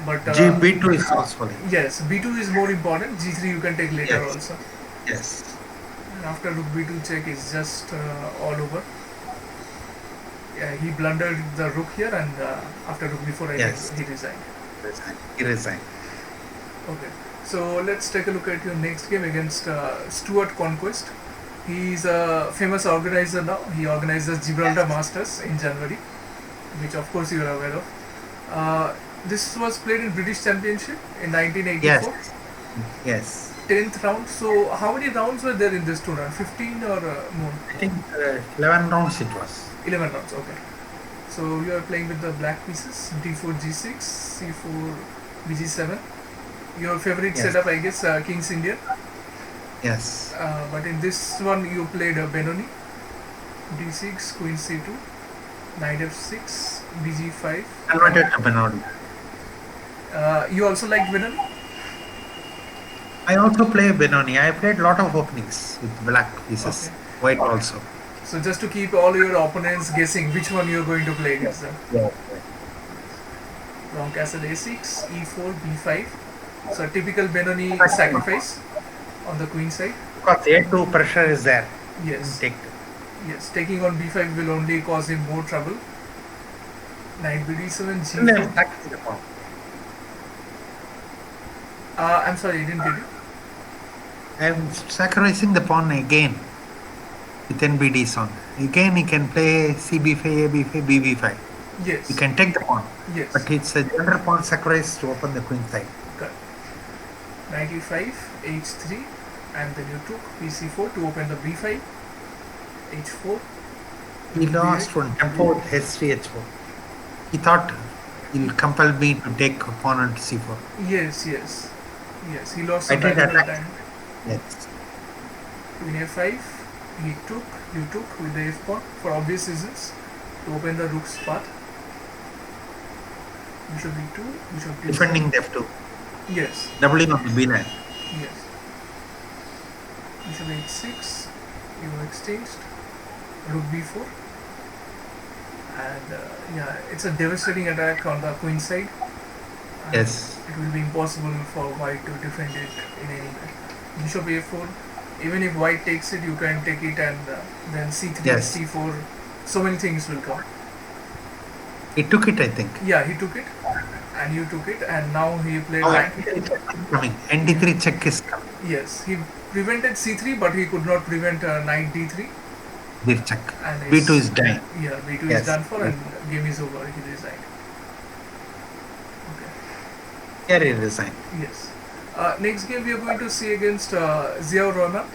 But b2 is also falling. yes, b2 is more important. g3 you can take later Yes. also. Yes. And after rook b2 check is just all over. Yeah, he blundered the rook here, and after rook b4 I Yes. think he resigned. He resigned. Okay, so let's take a look at your next game against Stuart Conquest. He is a famous organizer now. He organizes Gibraltar Masters in January, which of course you are aware of. This was played in British Championship in 1984. Yes. Yes. 10th round. So how many rounds were there in this tournament? 15 or more? I think 11 rounds it was. 11 rounds. Okay. So you are playing with the black pieces: d4, g6, c4, bg7. Your favorite Yes. setup, I guess, King's Indian. Yes. But in this one you played Benoni, d6, queen c2, knight f6, bg5. Converted to Benoni. You also like Benoni? I also play Benoni. I played lot of openings with black pieces. Okay. White also. So just to keep all your opponents guessing which one you are going to play against them. Yeah. Long castle a6, e4, b5. So a typical Benoni sacrifice on the queen side. Because A2 pressure is there. Yes. Take. Yes, taking on b5 will only cause him more trouble. Knight bd7, And g4. then attacking the pawn. I'm sorry, I didn't get you. I am sacrificing the pawn again with NBD song. Again, he can play CB5, AB5, BB5. Yes. He can take the pawn, Yes. but it's a general pawn sacrifice to open the queen side. Correct. Knight e5, h3, and then you took pc4 to open the b5, h4. He lost one tempo with h3, h4. He thought he'll compel me to take a pawn on c4. Yes, yes. Yes, he lost I some did valuable attack. time. Yes. Queen a5, he took, you took with the f pawn for obvious reasons to open the rook's path. Bishop e2, bishop d7. Defending the f2. Yes, Doubling on the b line. yes. Bishop h6, you exchanged, rook b4, and yeah, it's a devastating attack on the queen side. And Yes. it will be impossible for white to defend it in any way. Bishop a4, even if white takes it, you can take it, and then c3, Yes. c4, so many things will come. He took it, I think. Yeah, he took it, and you took it, and now he played Oh, knight. ND3 check is coming. ND3 check is coming. Yes, he prevented c3, but he could not prevent knight d3. This check. And B2 is dying. Yeah, b2 Yes. is done for, Yes. and game is over. He resigned. Okay. Here he resigned. Yes. Next game we are going to see against Ziaur.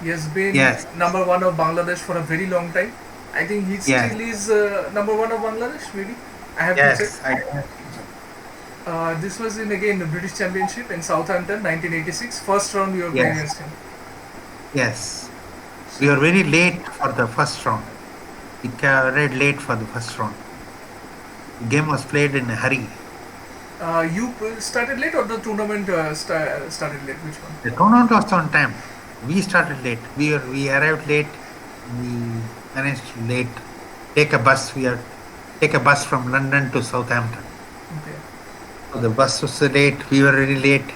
He has been Yes. number one of Bangladesh for a very long time. I think he Yes. still is number one of Bangladesh, maybe. I have to Yes. check. This was in again the British Championship in Southampton, 1986. First round we were playing Yes. against him. Yes. We were very late for the first round. We arrived late for the first round. The game was played in a hurry. You started late, or the tournament started late? Which one? The tournament was on time. We started late. We arrived late. We managed to late. Take a bus. We are take a bus from London to Southampton. Okay. So the bus was late. We were very late,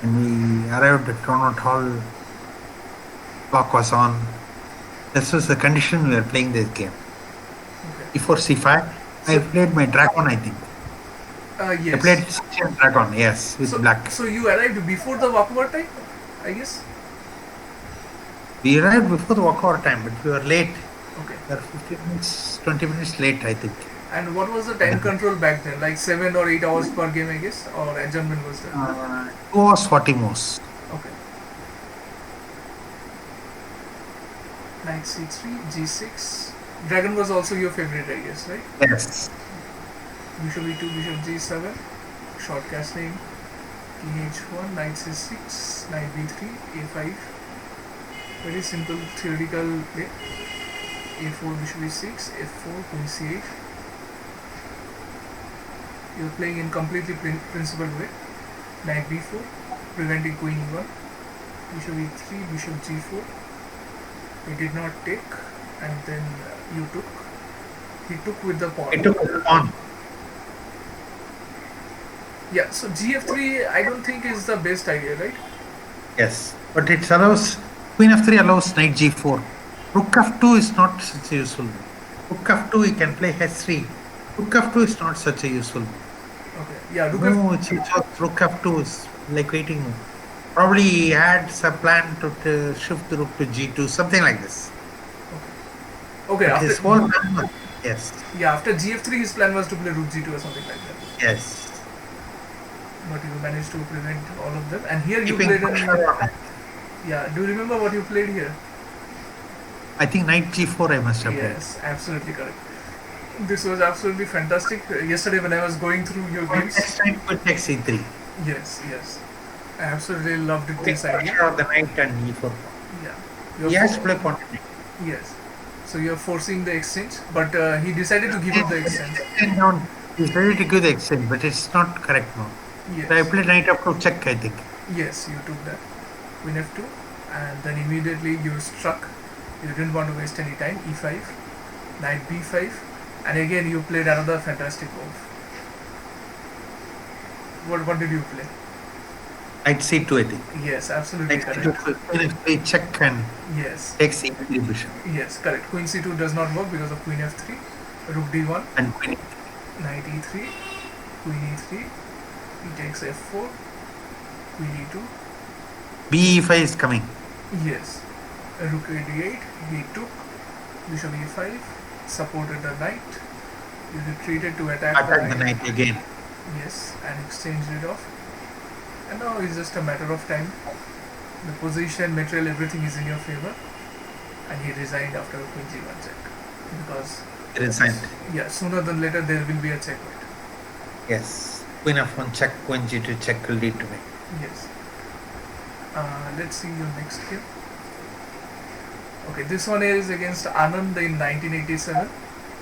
and we arrived at tournament hall. Clock was on. This was the condition we were playing this game. Okay. Before c5, I played my dragon. I think Yes. I played Sicilian dragon. Yes, with black. So you arrived before the walkover time, I guess. We arrived before the walkover time, but we were late. Okay. We were 15 minutes, 20 minutes late, I think. And what was the time control back then? Like 7 or 8 hours per game, I guess, or adjournment was there? 2 hours 40 moves. Okay. Knight c3, g6. Dragon was also your favorite, I guess, right? Yes. Bishop e2, bishop g7. Short castling. King h1, knight c6, knight b3, a5. Very simple theoretical play. a4, bishop e6, f4, queen c8. You're playing in completely principled way. Knight b4, preventing queen e1. Bishop e3, bishop g4. He did not take, and then you took. He took with the pawn. It took a pawn. Yeah, so gf3 I don't think is the best idea, right? Yes. But it allows, queen f3 allows knight g4. Rook f2 is not such a useful move. Rook f2 you can play h3. Rook f2 is not such a useful move. Okay. Yeah, rook No, it's rook f2 is like waiting move. Probably he had some plan to shift the rook to g2, something like this. Okay, But after his whole plan was, yes, yeah, after gf3 his plan was to play rook g2 or something like that. yes. But you managed to prevent all of them. And here you Keeping played pressure on it. yeah, do you remember what you played here? I think knight g4 I must have played. Yes, absolutely correct. This was absolutely fantastic. Yesterday when I was going through your games, Next time could take c3. yes, yes. I absolutely loved it, Keeping this idea. pressure on the knight and e4. Yeah. He You're has to play pawn to knight. Yes. So you're forcing the exchange, but he decided to give up the exchange. Down. He's ready to give the exchange, but it's not correct now. So I Yes. played knight f2 check, I think. Yes, you took that. Queen f2, and then immediately you struck. You didn't want to waste any time. e5, knight b5, and again you played another fantastic move. What did you play? Knight c2, I think. Yes, absolutely Knight correct. c2, queen f3 check and Yes, takes e3 bishop. yes, correct. Queen c2 does not work because of queen f3, rook d1, And queen knight e3, queen e3, he takes f4, queen e2. b5 is coming. Yes, rook a8, he took, bishop e5, supported the knight, you retreated to attack Attack the knight again. Yes, and exchanged it off. And now it's just a matter of time. The position, material, everything is in your favor. And he resigned after a queen g1 check. Because, He resigned. yeah, sooner than later there will be a checkmate. Yes. Queen f1 check, queen g2 check will lead to me. Yes. Let's see your next game. Okay, this one is against Anand in 1987.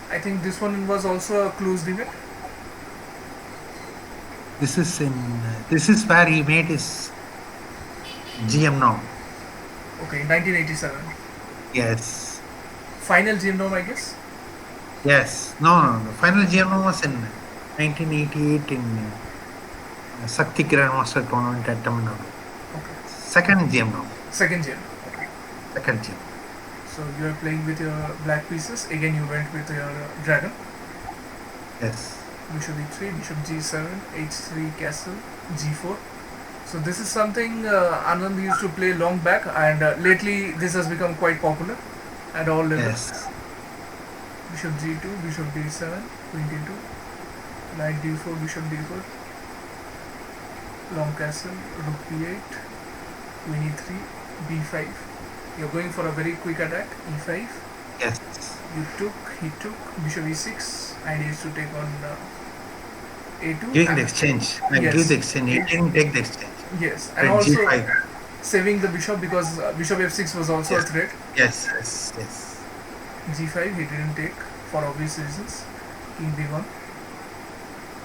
I think this one was also a closed event. This is where he made his GM norm. Okay, 1987. Yes. Final GM norm, I guess. Yes. No. The final GM norm was in 1988 in Sakti Grandmaster tournament at Tamil Nadu. Okay. Second GM norm. Second GM. Okay. Second GM. So you are playing with your black pieces. Again, you went with your dragon. Yes. Bishop e3, bishop g7, h3 castle, g4. So this is something Anand used to play long back, and lately this has become quite popular at all levels. Yes. Bishop g2, bishop d7, queen d2, knight d4, bishop d4, long castle, rook b8, queen e3, b5. You're going for a very quick attack, e5. Yes. You took, he took, bishop e6, and he used to take on a2. Giving the exchange. Yes. Give the exchange. He didn't take the exchange. Yes, and Then also G5. saving the bishop because bishop f6 was also Yes. a threat. Yes. Yes. Yes. g5 he didn't take for obvious reasons. King b1,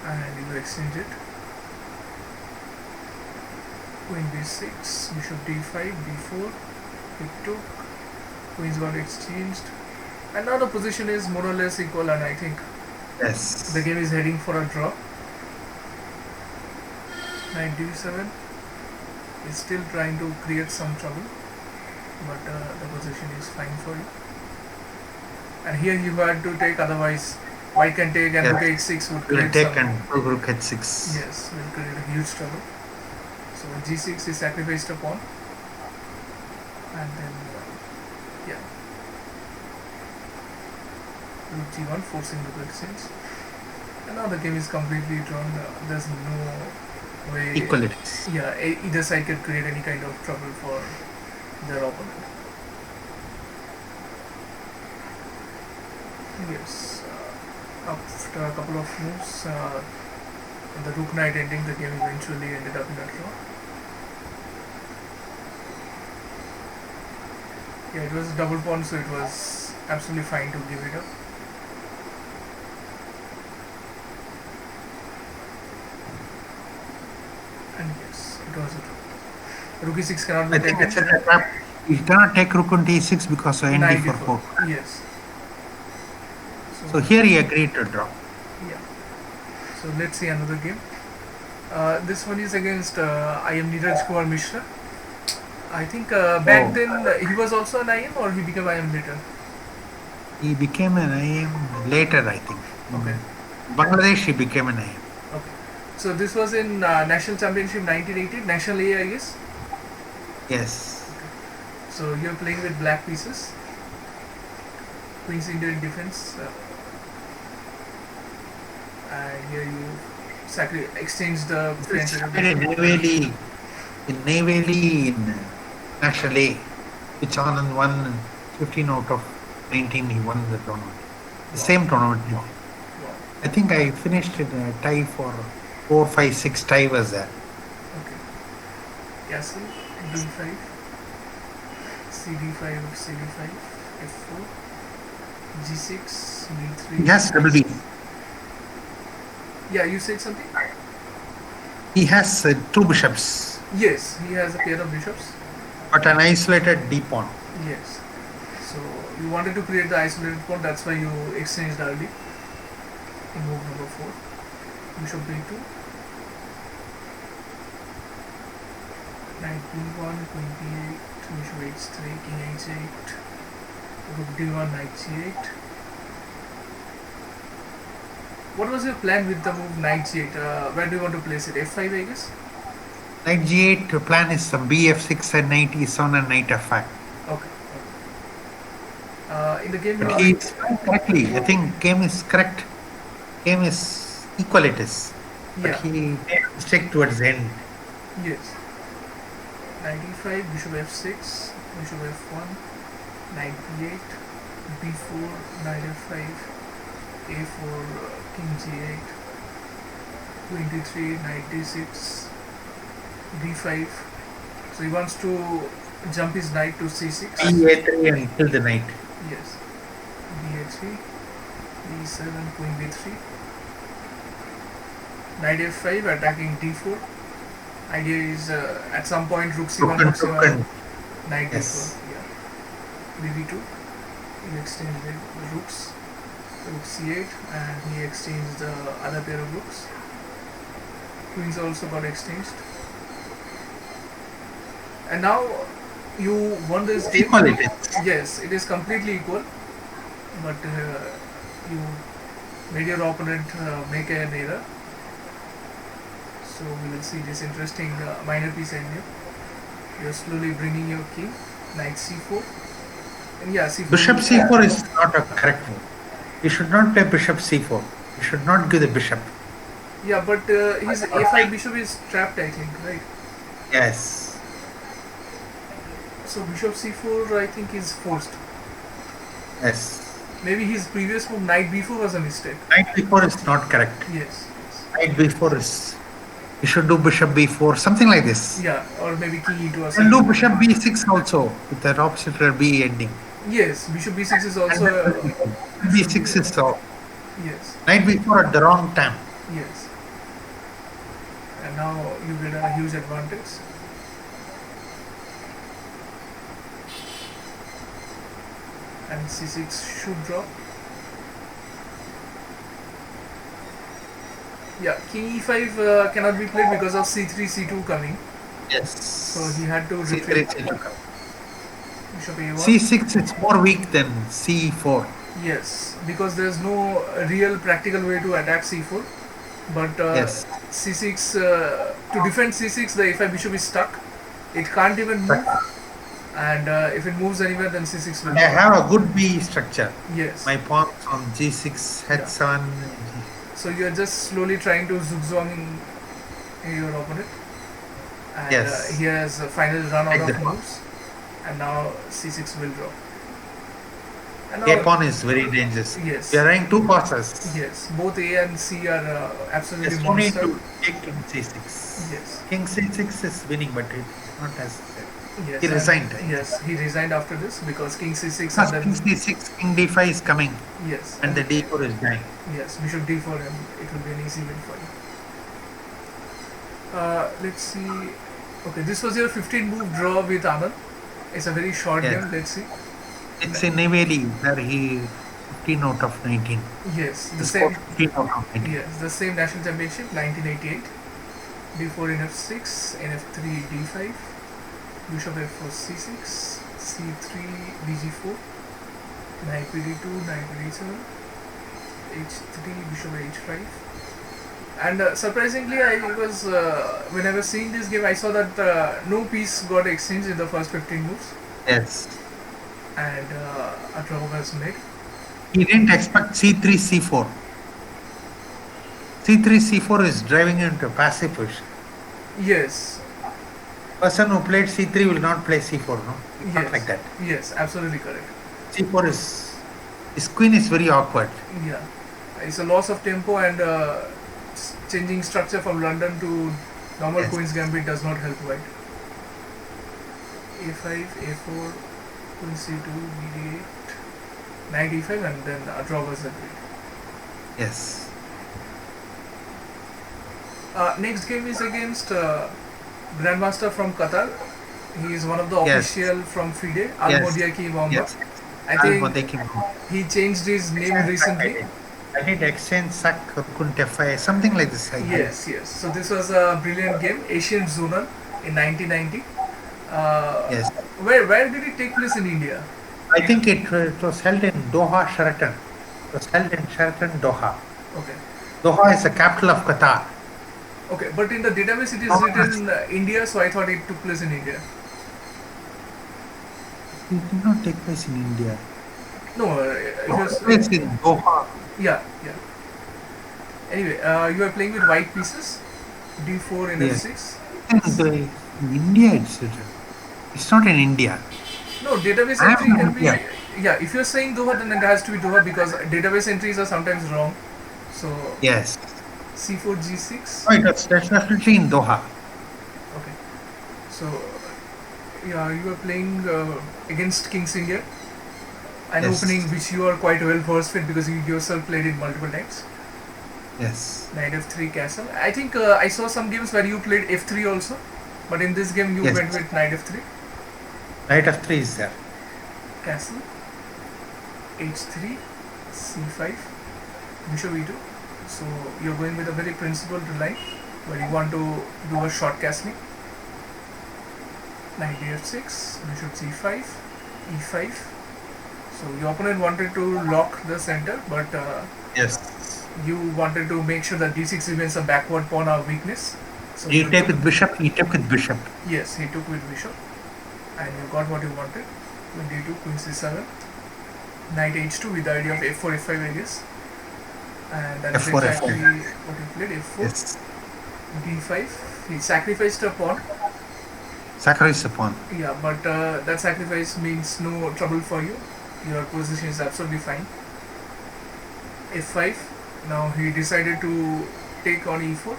and you will exchange it. Queen b6, bishop d5, d4. He took. Queens got exchanged, and now the position is more or less equal, and I think Yes. the game is heading for a draw. Knight d7 is still trying to create some trouble, but the position is fine for you. And here you had to take, otherwise white can take, and Yes. rook h6 would Will create take some, and rook h6. yes, will create a huge trouble. So g6 is sacrificed a pawn, and then yeah, rook g1 forcing rook exchange, and now the game is completely drawn. There's no way. Equal it is. Yeah, either side can create any kind of trouble for their opponent. Yes, after a couple of moves, the rook knight ending, the game eventually ended up in a draw. Yeah, it was a double pawn, so it was absolutely fine to give it up. And yes, it was a draw. Rook e6 cannot be I think taken. it's a trap. You cannot take rook on d6 because of Knight nd4 d4. fork. Yes. So here he agreed to draw. Yeah. So let's see another game. This one is against IM Neeraj Kumar Mishra. I think back Oh. then he was also an IM, or he became IM later. He became an IM later, I think. Okay. Bangladesh, he became an IM. Okay. So this was in National Championship 1980, National A, I guess. Yes. So you're playing with black pieces. Queen's Indian defense. And here you exchange the It's French. in Naveli in National A, which Anand won 15 out of 19. He won the tournament. The same tournament. Wow. I think I finished in a tie for 4, 5, 6 tie was there. Okay. Castle, d5, cd5, cd5, f4, g6, b3. He has double B. Yeah, you said something? He has 2 bishops, Yes, he has a pair of bishops. but an isolated D pawn. Yes. So you wanted to create the isolated pawn, that's why you exchanged early. In move number 4. Bishop b2. Knight b1, queen b8, bishop h3, king h8, rook d1, knight g8. What was your plan with the move knight g8? Where do you want to place it? f5, I guess? Knight G8 plan is some BF6 and knight E7 and knight F5. Okay. In the game, But he explained correctly. I think game is correct. Game is equal it is. But yeah. he made a mistake towards the end. Yes. Knight e5, bishop f6, bishop f1, knight b8, b4, knight f5, a4, king g8, queen d3, knight d6, b5. So he wants to jump his knight to c6. A3 and kill the knight. Yes. b8, b7, queen b3. Knight f5, attacking d4. Idea is at some point rook c1, rook c1, knight Yes. d4. Yeah. bb2. He exchanges the rooks. Rook c8, and he exchanged the other pair of rooks. Queens also got exchanged. And now you won this game. Equal it is. Yes, it is completely equal. But you made your opponent make an error. So we will see this interesting minor piece endgame. You are slowly bringing your king, knight c4. And yeah, c4. Bishop c4 is not a correct move. You should not play bishop c4. You should not give the bishop. Yeah, but his a5 bishop is trapped, I think, right? Yes. So bishop c4, I think, is forced. Yes. Maybe his previous move, knight b4, was a mistake. Knight b4 is not correct. Yes. Knight b4 is. You should do bishop b4, something like this. Yeah, or maybe king e2 or And something. do bishop b6 also with that opposite b ending. Yes, bishop b6 is also. b6 is so. Yes, Knight b4 at the wrong time. yes. And now you get a huge advantage. And c6 should drop. Yeah, king e5 cannot be played because of c3, c2 coming. Yes. So he had to c3, retreat. c2. Bishop a1. c6 is more weak than c4. Yes, because there's no real practical way to attack c4. But Yes. c6, to defend c6, the a5 bishop is stuck. It can't even move. And if it moves anywhere, then c6 will I have a good b structure. Yes. My pawns on g6, h7. So you're just slowly trying to zugzwang your opponent. And Yes. he has a final run out Like of that. moves. And now c6 will drop. And A now, pawn is very dangerous. Yes. We are running two passes. yes, both A and C are absolutely There's no need monster. to take king c6. Yes. King c6 is winning, but it's not as. Yes, He and- resigned. Yes, he resigned after this because king c6 Because and king then c6, king d5 is coming, yes, and the d4 is dying. yes, bishop d4 and it will be an easy win for you. Let's see. Okay, this was your 15 move draw with Anand. It's a very short Yes. game. Let's see. It's in Naveli where he 15 out of 19. Yes, the He same. scored 15 out of 19. Yes, the same national championship, 1988. d4 in f6, in f3 d5, bishop f4 c6, c3 bg4, knight bd2, knight bd7, h3, bishop h5. And surprisingly, I was when I was seeing this game, I saw that no piece got exchanged in the first 15 moves, Yes. and a draw was made. He didn't expect c3, c4. c3, c4 is driving into passive position. Yes, Person who played c3 will not play c4, no? yes, Not like that. Yes, absolutely correct. c4 is. His queen is very awkward. Yeah, it's a loss of tempo, and changing structure from London to normal Yes. Queen's Gambit does not help white. A5, A4, Queen C2, BD8, Knight E5, and then a draw was agreed. Yes. Next game is against Grandmaster from Qatar. He is one of the Yes. official from FIDE, Yes. Modiahki Wamba. Yes. I think Modiahki. he changed his name recently. I need exchange sack Kuntefi, something like this. I guess. Yes, yes. So this was a brilliant game, Asian Zonal in 1990. Yes. Where did it take place in India? I think it was held in Doha, Sheraton. It was held in Sheraton, Doha. Okay. Doha is the capital of Qatar. Okay, but in the database it is written India, so I thought it took place in India. It did not take place in India. No, it was. It's in Doha. Yeah, yeah. Anyway, you are playing with white pieces, d4 in Yes. f6. In India, it's not in India. No, database I entry have can no be. idea. Yeah, if you're saying Doha, then it has to be Doha because database entries are sometimes wrong. So Yes. c4 g6. No, it was definitely in Doha. Okay. So yeah, you were playing against Kings India, an opening Yes. which you are quite well versed with because you yourself played it multiple times. Yes. Knight f3 castle. I think I saw some games where you played f3 also, but in this game you Yes. went with knight f3 Knight f3 is there. castle, h3, c5, bishop e2. So you're going with a very principled line where you want to do a short castling. Knight df6, bishop c5, e5. So your opponent wanted to lock the center, but Yes. you wanted to make sure that d6 remains a backward pawn or weakness. So You you take took, with bishop, you take with bishop. yes, he took with bishop, and you got what you wanted. Queen d2, queen c7, knight h2 with the idea of f4, f5, I guess. And that is F4, exactly F4. what you played. f4, Yes. d5. He sacrificed a pawn. Sacrifice a pawn. Yeah, but that sacrifice means no trouble for you. Your position is absolutely fine. f5. Now he decided to take on e4.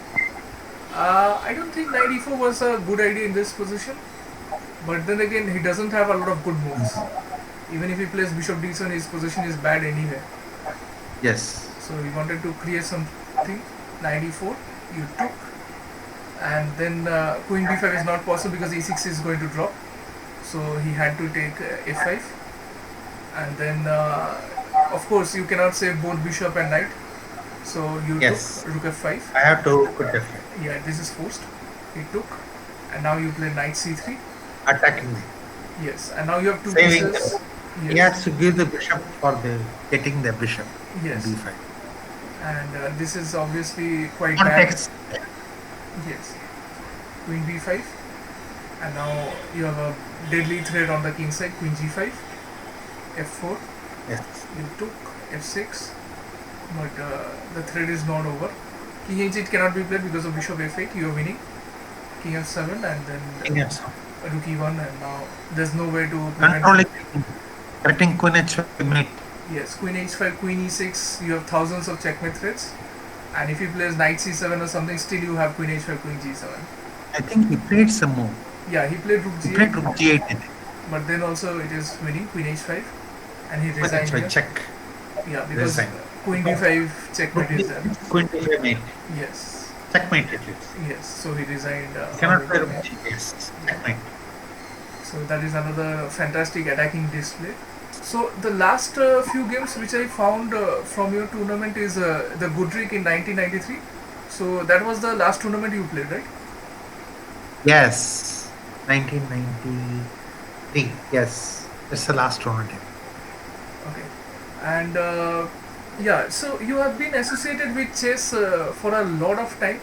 I don't think knight e4 was a good idea in this position. But then again, he doesn't have a lot of good moves. Even if he plays bishop d7, his position is bad anyway. Yes. So he wanted to create something. Knight e4. You took. And then queen b5 is not possible because e6 is going to drop. So he had to take f5. And then, of course, you cannot save both bishop and knight. So you Yes. took rook f5. I have to put f5. Yeah, this is forced. He took. And now you play knight c3. Attacking me. Yes, and now you have two Saving pieces. the, he has to give the bishop for the getting the bishop. Yes, b5. and this is obviously quite bad. Context. Yes, queen b5, and now you have a deadly threat on the king side. Queen g5, f4. Yes. You took f6, but the threat is not over. King h8 cannot be played because of bishop f8. You are winning. King f7, and then King f7. rook e1, and now there's no way to prevent. Controlling. Getting queen h5 mate. Yes, queen h5, queen e6, you have thousands of checkmate threats. And if he plays knight c7 or something, still you have queen h5, queen g7. I think he played some more. Yeah, he played rook He played g8, rook g8. I think. but then also it is winning, queen h5. And he Queen resigned h5 here. check. Yeah, because Resign. queen d5 checkmate is there. Queen d5 mate. Yes, Checkmate it is. yes, so he resigned. You cannot play on rook the- g8. Yes. Checkmate. So that is another fantastic attacking display. So the last few games which I found from your tournament is the Goodrick in 1993. So that was the last tournament you played, right? Yes. 1993. Yes. That's the last tournament. Okay. And yeah, so you have been associated with chess for a lot of time,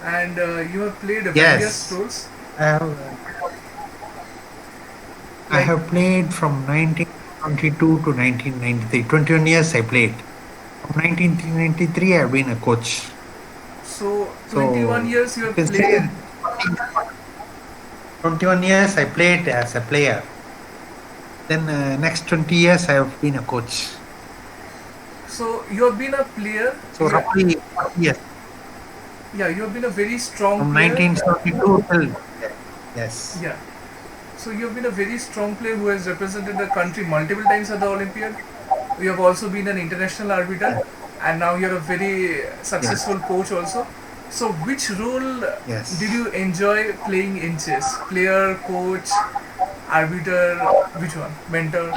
and you have played various Yes. roles. I have played from 1922 to 1993. 21 years I played. From 1993 I have been a coach. So So 21 years you you have can played. say 21 years I played as a player. Then next 20 years I have been a coach. So you have been a player. So Yeah, roughly 40 years. yeah, you have been a very strong From player. 1972 till yes. Yeah. So you have been a very strong player who has represented the country multiple times at the Olympiad. You have also been an international arbiter, and now you're a very successful coach also. So which role Yes. did you enjoy playing in chess? Player, coach, arbiter, which one? Mentor?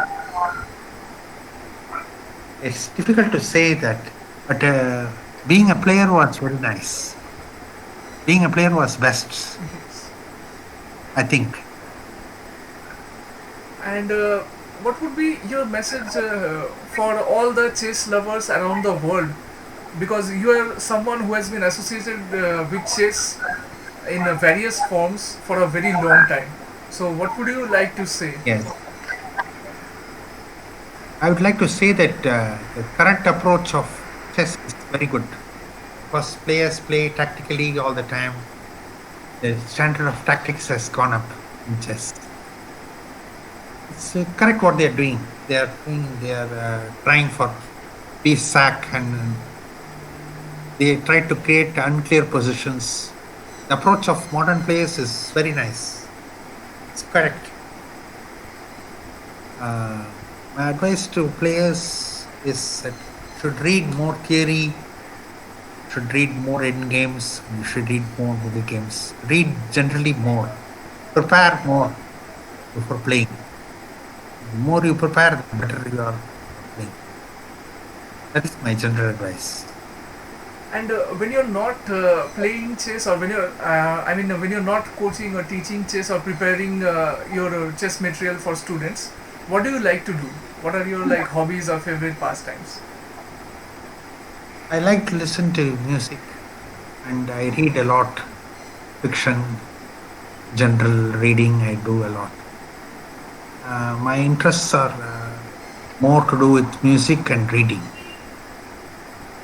It's difficult to say that, but being a player was very nice. Being a player was best, Yes. I think. And what would be your message for all the chess lovers around the world? Because you are someone who has been associated with chess in various forms for a very long time. So, what would you like to say? Yes. I would like to say that the current approach of chess is very good because players play tactically all the time. The standard of tactics has gone up in chess. It's correct what they are doing. They are trying for piece sack and they try to create unclear positions. The approach of modern players is very nice. It's correct. Uh, my advice to players is that should read more theory, should read more end games, you should read more movie games. Read generally more. Prepare more before playing. The more you prepare, the better you are playing. That is my general advice. And when you're not playing chess, or when you're, when you're not coaching or teaching chess or preparing your chess material for students, what do you like to do? What are your like hobbies or favorite pastimes? I like to listen to music and I read a lot. Fiction, general reading, I do a lot. My interests are more to do with music and reading.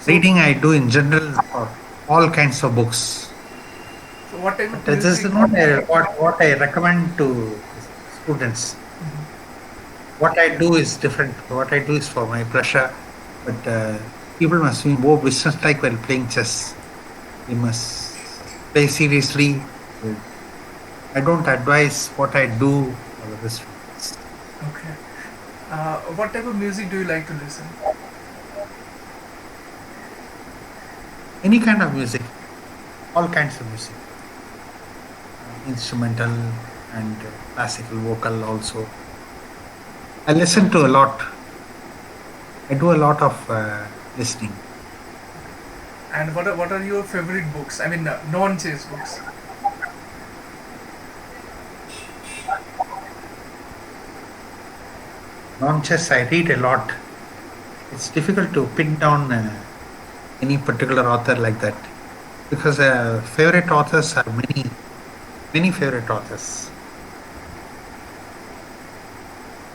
So, Reading I do in general for all kinds of books. so what type But of this is music? not what I recommend to students. What I do is different. What I do is for my pleasure. But people must be more business-like while playing chess. They must play seriously. I don't advise what I do for the students. Okay. What type of music do you like to listen? Any kind of music, all kinds of music, instrumental and classical vocal also. I listen to a lot. I do a lot of listening. And what are your favorite books? I mean, non-chess books. Non-chess, I read a lot. It's difficult to pin down any particular author like that because favorite authors are many favorite authors.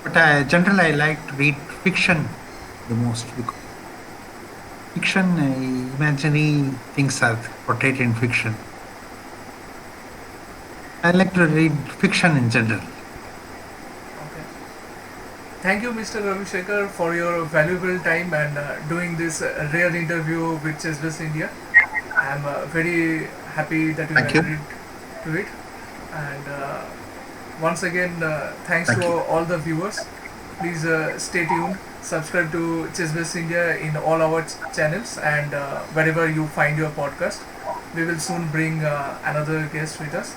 But generally, I like to read fiction the most because fiction, imaginary things are portrayed in fiction. I like to read fiction in general. Okay. Thank you, Mr. Ravi Sekhar, for your valuable time and doing this rare interview with Chess West India. I'm very happy that you Thank you. agreed to it. And once again, thanks Thank to you. all the viewers. Please stay tuned. Subscribe to Chess West India in all our channels and wherever you find your podcast. We will soon bring another guest with us.